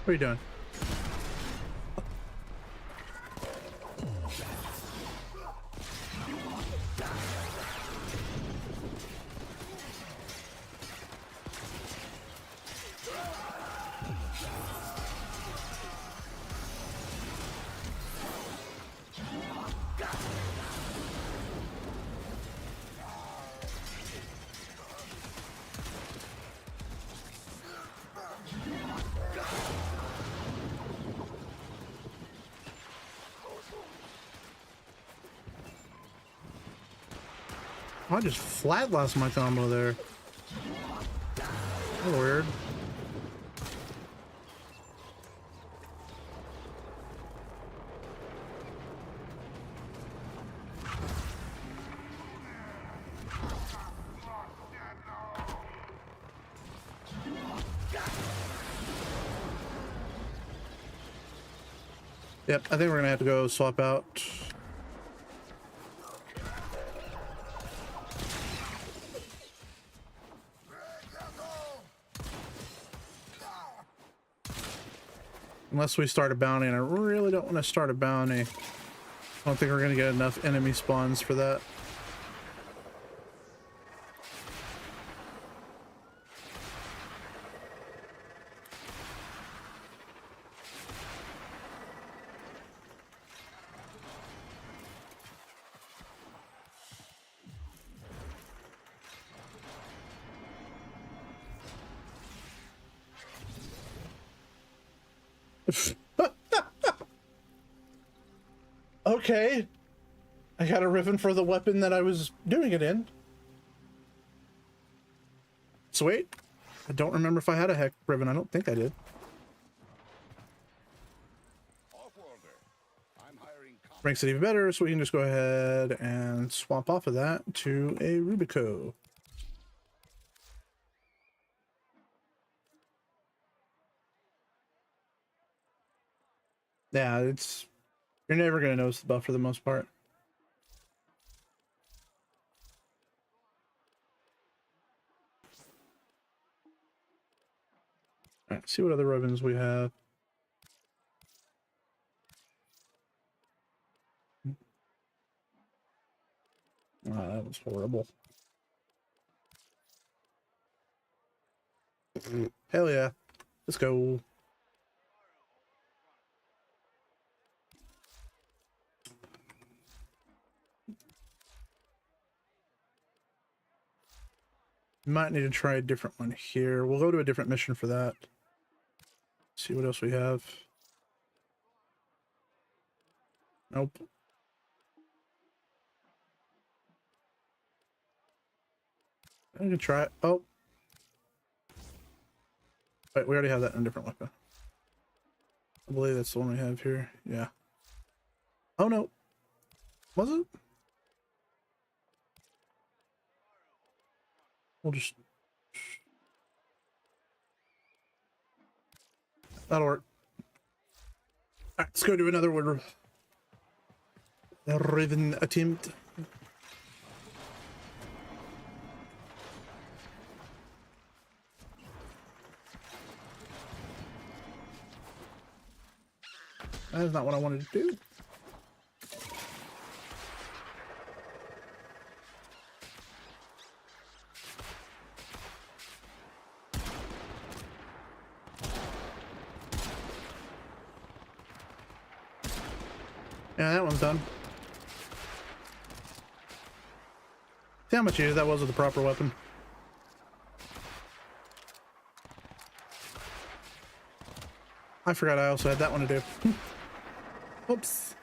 Speaker 1: What are you doing? I just flat lost my combo there. Oh, weird. Yep, I think we're gonna have to go swap out. Unless we start a bounty, and I really don't want to start a bounty. I don't think we're going to get enough enemy spawns for that. Okay. I got a ribbon for the weapon that I was doing it in. Sweet. I don't remember if I had a heck ribbon. I don't think I did. Ranks it even better, so we can just go ahead and swap off of that to a Rubico. Yeah, it's... You're never going to notice the buff for the most part. Alright, see what other ribbons we have. Oh, that was horrible. Hell yeah. Let's go. Might need to try a different one here. We'll go to a different mission for that. See what else we have. Nope. I can try it. Oh. Wait, we already have that in a different weapon. I believe that's the one we have here. Yeah. Oh no. Was it? We'll just... That'll work. Alright, let's go do another one. A Raven attempt. That is not what I wanted to do. Yeah, that one's done. See how much easier that was with the proper weapon. I forgot I also had that one to do. Oops.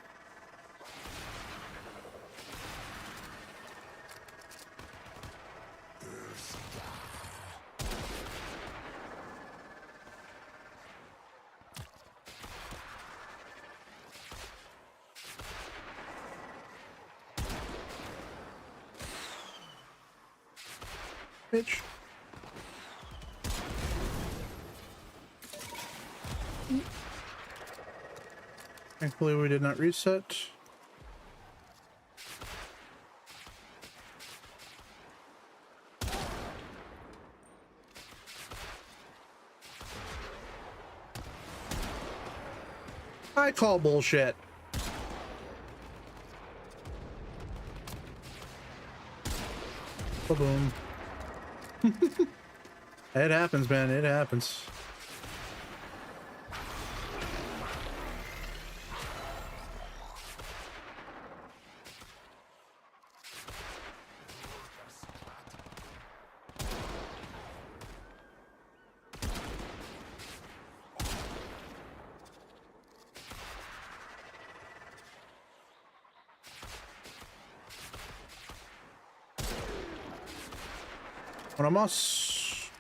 Speaker 1: Bitch. Thankfully, we did not reset. I call bullshit. Boom. It happens, man. It happens. Vamos.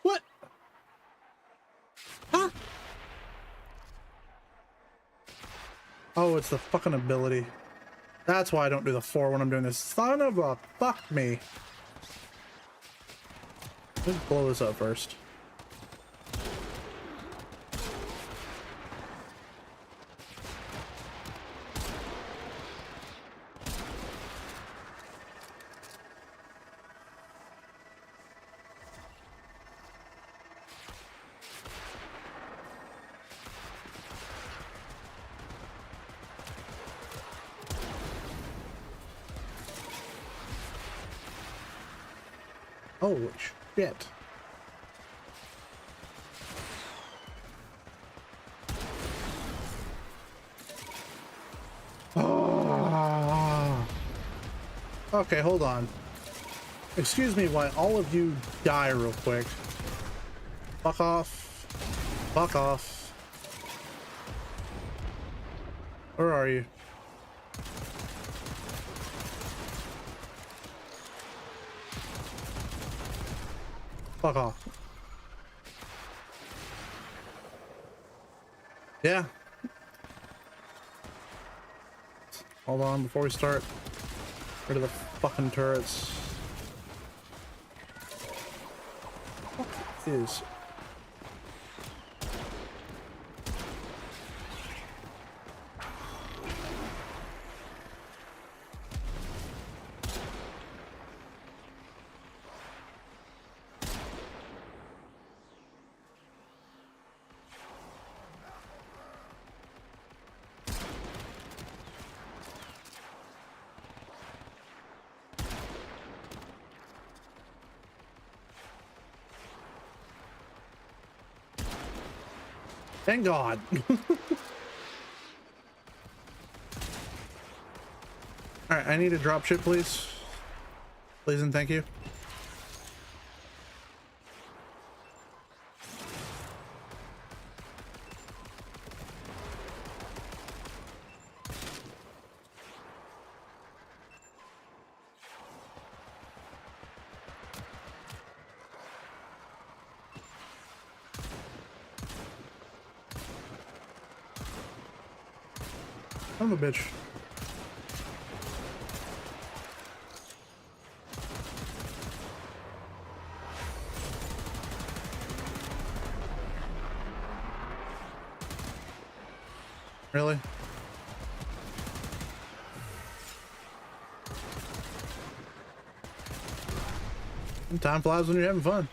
Speaker 1: What? Huh? Oh, it's the fucking ability. That's why I don't do the 4 when I'm doing this. Son of a fuck me. Let's blow this up first. Holy shit. Oh. Okay, hold on. Excuse me while all of you die real quick. Fuck off. Fuck off. Where are you? Fuck off. Yeah. Hold on before we start. Rid of the fucking turrets. What is? Thank God. Alright, I need a drop ship, please. Please and thank you. Son of a bitch. Really? Time flies when you're having fun.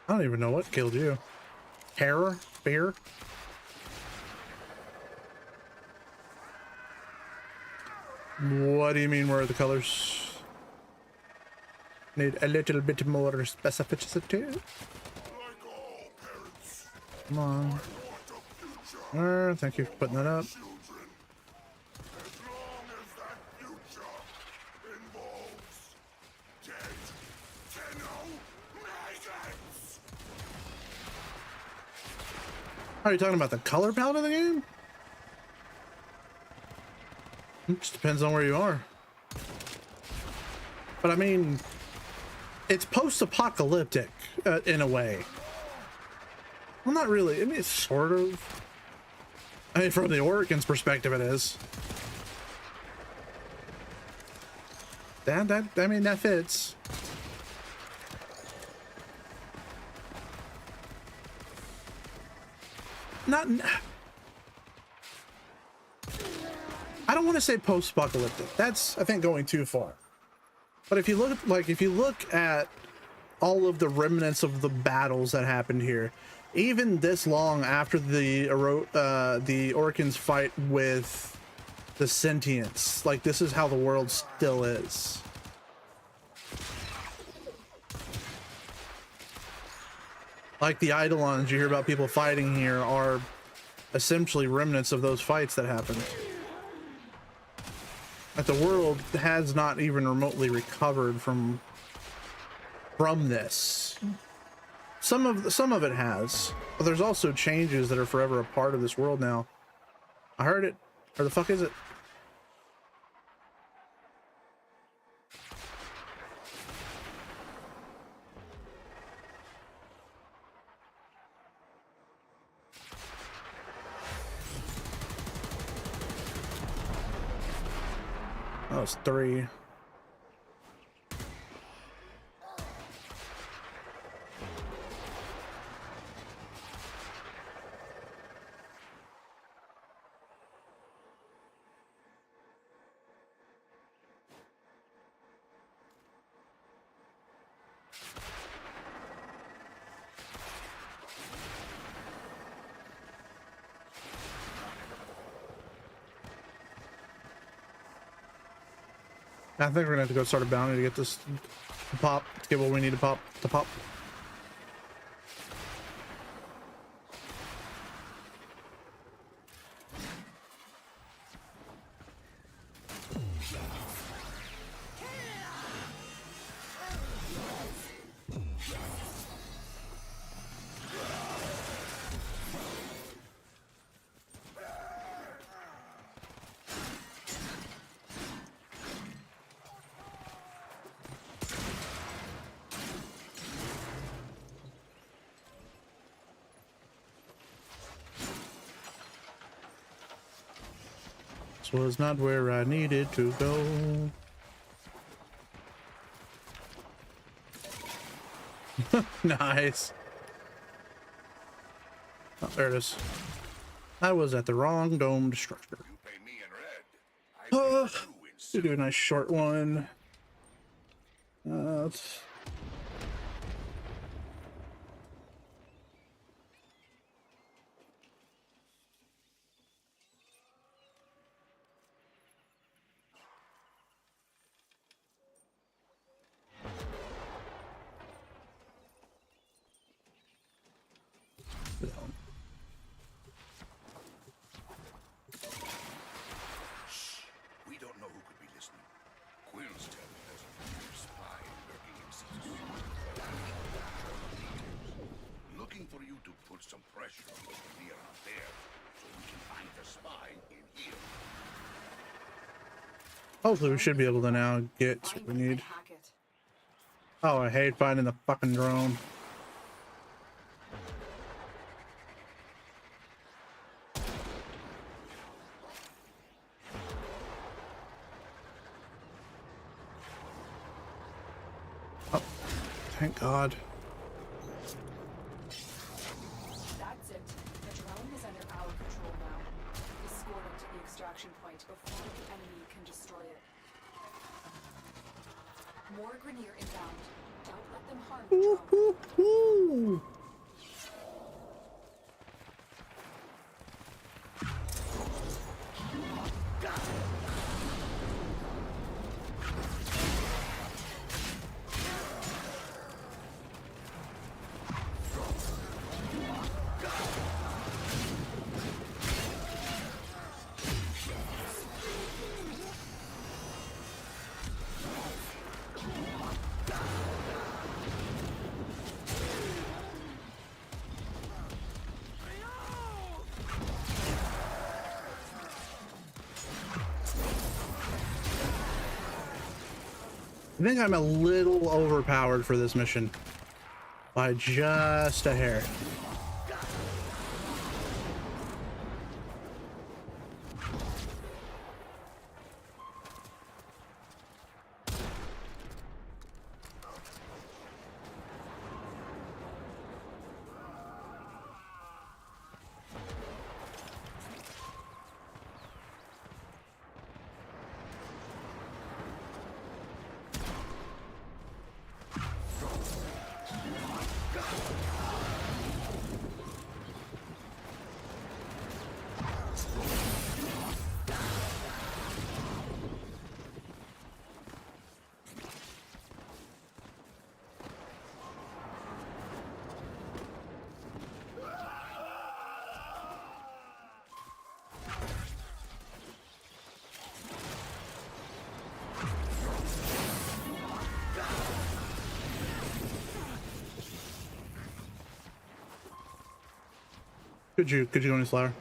Speaker 1: I don't even know what killed you. Terror? Fear? What do you mean, where are the colors? Need a little bit more specificity. Come on. Thank you for putting that up. Are you talking about the color palette of the game? It just depends on where you are. But I mean, it's post-apocalyptic in a way. Well, not really. I mean, it's sort of. I mean, from the Oregon's perspective, it is. I mean, that fits. Not. I don't want to say post-apocalyptic. That's, I think, going too far. But if you look at all of the remnants of the battles that happened here, even this long after the Orcans fight with the sentients, like, this is how the world still is. Like the Eidolons you hear about people fighting here are essentially remnants of those fights that happened. Like, the world has not even remotely recovered from this. Some of it has, but there's also changes that are forever a part of this world now. I heard it. Where the fuck is it? Oh, it's 3. I think we're gonna have to go start a bounty to get this to pop, to get what we need to pop. This was not where I needed to go. Nice. Oh, there it is. I was at the wrong domed structure. We'll do a nice short one. Let's...
Speaker 5: We don't know who could be listening. Quill's telling us there's a spy lurking in secret. Looking for you to put some pressure on the clear out there so we can find the spy in here.
Speaker 1: Hopefully we should be able to now get what we need. Oh, I hate finding the fucking drone. Oh, thank God.
Speaker 2: That's it. The drone is under our control now. Escort it to the extraction point before the enemy can destroy it. More Grenier inbound. Don't let them harm the drone.
Speaker 1: Woo-hoo-hoo. I think I'm a little overpowered for this mission by just a hair. Could you go any slower?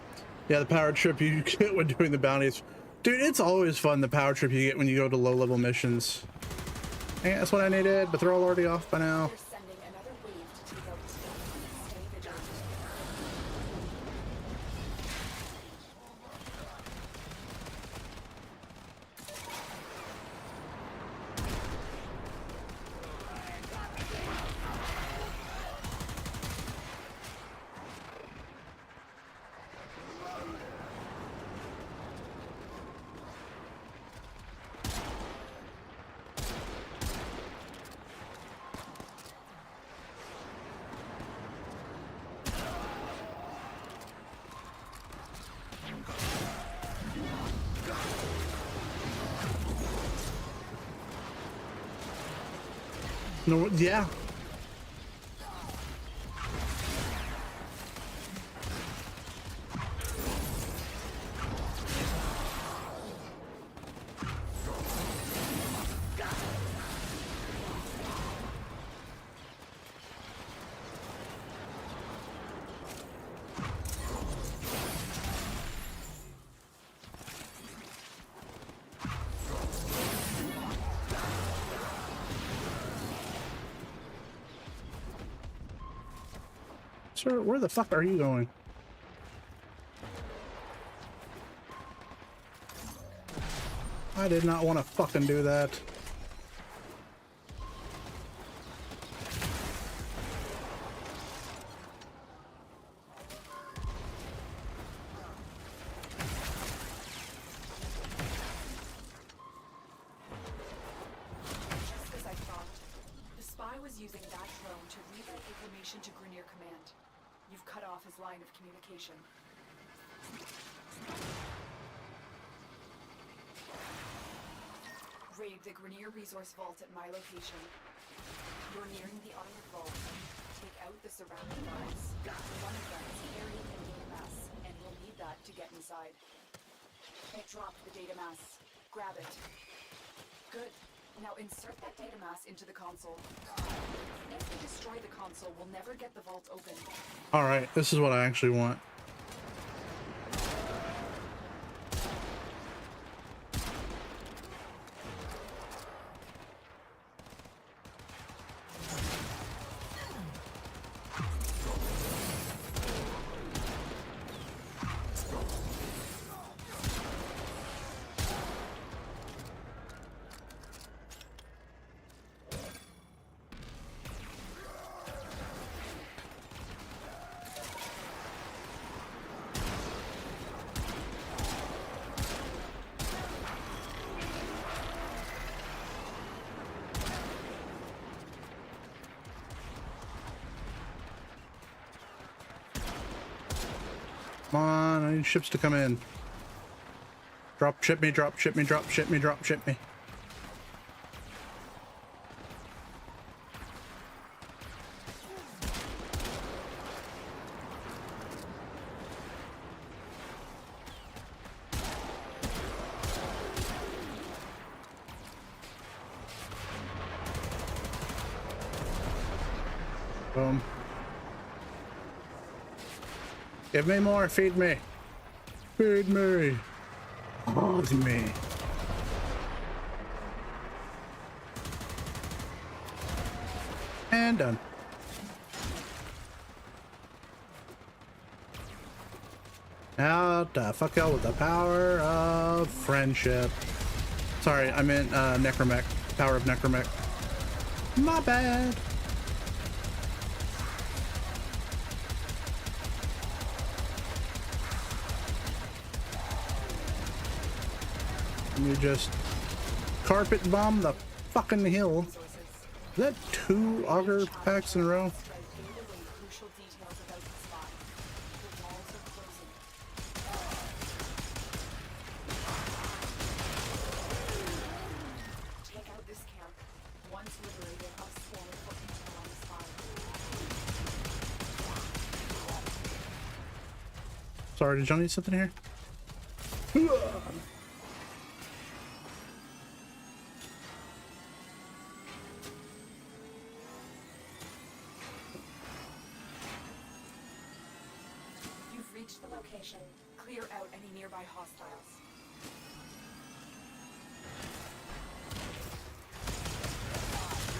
Speaker 1: Yeah, the power trip you get when doing the bounties. Dude, it's always fun, the power trip you get when you go to low-level missions. Hey, that's what I needed, but they're all already off by now.
Speaker 2: They're sending another wave to take out the storm. Stay vigilant.
Speaker 1: No, yeah. Sir, where the fuck are you going? I did not want to fucking do that.
Speaker 2: Just as I thought. The spy was using that drone to relay information to Grenier Command. You've cut off his line of communication. Raid the Grenier Resource Vault at my location. You're nearing the Iron Vault. Take out the surrounding guards. One of them is carrying a data mass, and we'll need that to get inside. I dropped the data mass. Grab it. Good. Now insert that data mass into the console. If we destroy the console, we'll never get the vault open.
Speaker 1: All right, this is what I actually want. Come on, I need ships to come in. Drop, ship me, drop, ship me, drop, ship me, drop, ship me. Boom. Give me more, feed me. Feed me. Feed me. And done. Now to fuck y'all with the power of friendship. Sorry, I meant necromech. Power of necromech. My bad. Let me just carpet bomb the fucking hill. Is that 2 auger packs in a row?
Speaker 2: Crucial details about the spot. The walls are closing. Take out this camp. Once liberated, I'll spawn a put intel on the spot.
Speaker 1: Sorry, did y'all need something here?
Speaker 2: You've reached the location. Clear out any nearby hostiles.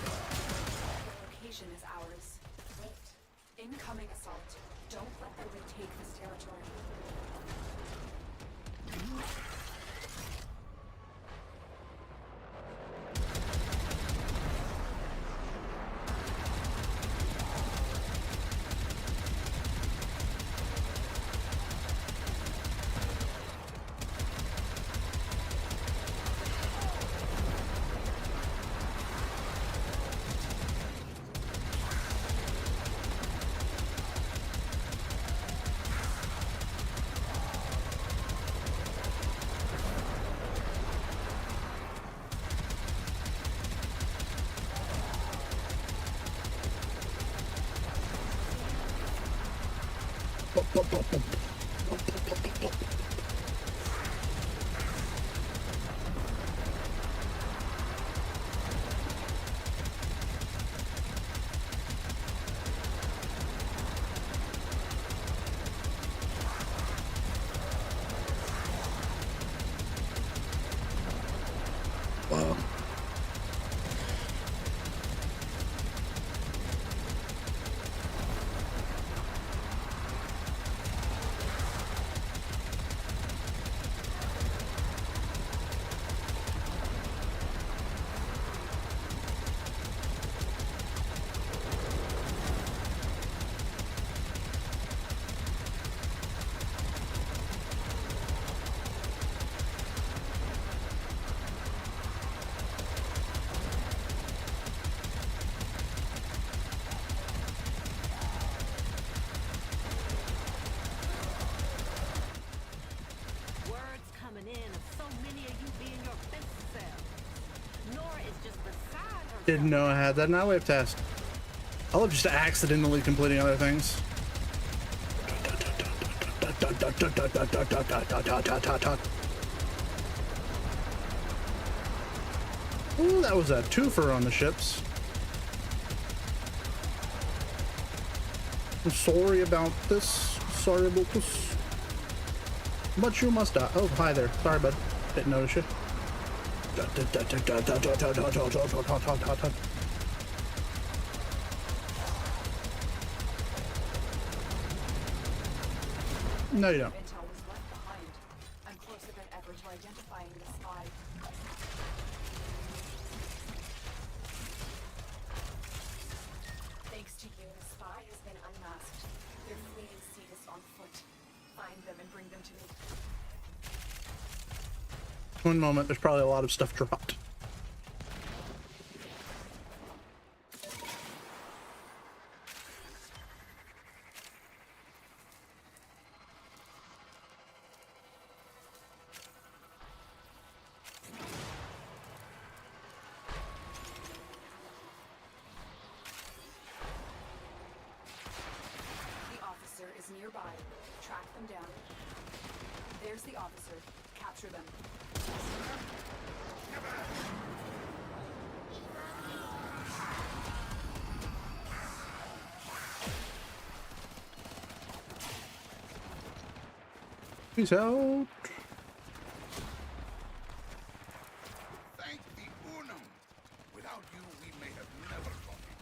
Speaker 2: The location is ours. Wait. Incoming assault. Don't let them retake this territory.
Speaker 1: Wow.
Speaker 6: Words coming in of so many of you being your best selves. Nora is just beside herself.
Speaker 1: Didn't know I had that. Now we have task. I love just accidentally completing other things. Ooh, that was a twofer on the ships. I'm sorry about this. Sorry about this. But you must die. Oh, hi there. Sorry, bud. Didn't notice you. No, you don't.
Speaker 2: Intel was left behind. I'm closer than ever to identifying the spy. Thanks to you, the spy has been unmasked. They're fleeing Cetus on foot. Find them and bring them to me.
Speaker 1: One moment. There's probably a lot of stuff dropped.
Speaker 2: The officer is nearby. Track them down. There's the officer. Capture them.
Speaker 1: Peace out.
Speaker 5: Thank the Unum. Without you, we may have never got it.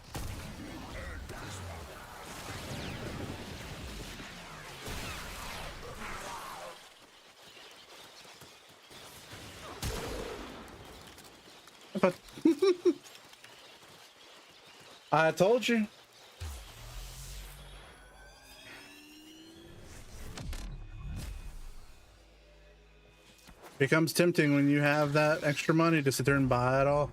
Speaker 1: but I told you. Becomes tempting when you have that extra money to sit there and buy it all.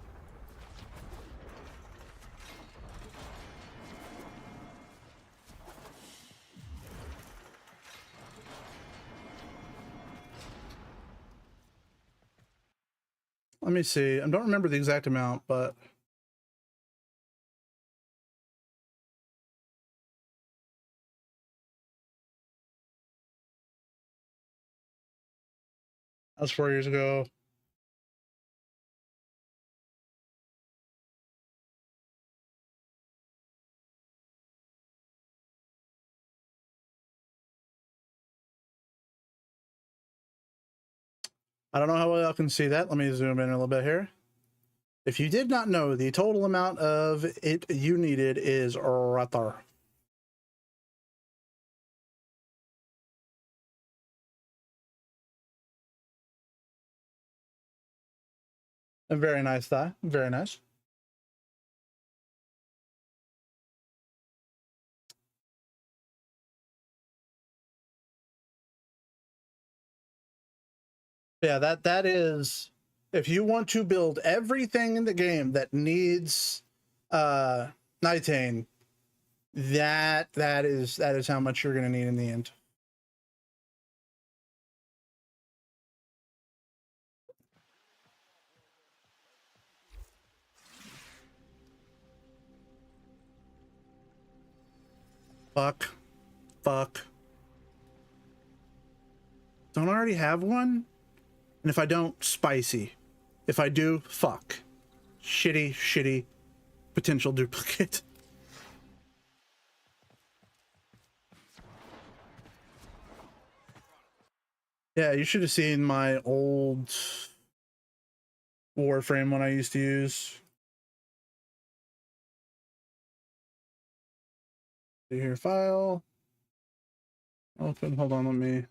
Speaker 1: Let me see. I don't remember the exact amount, but that was 4 years ago. I don't know how well y'all can see that. Let me zoom in a little bit here. If you did not know, the total amount of it you needed is right there. And very nice, thigh. Very nice. Yeah, that is, if you want to build everything in the game that needs Nitane, that is how much you're gonna need in the end. Fuck. Fuck. Don't I already have one? And if I don't, spicy. If I do, fuck. Shitty potential duplicate. Yeah, you should have seen my old Warframe one I used to use. See here, file. Open, hold on, let me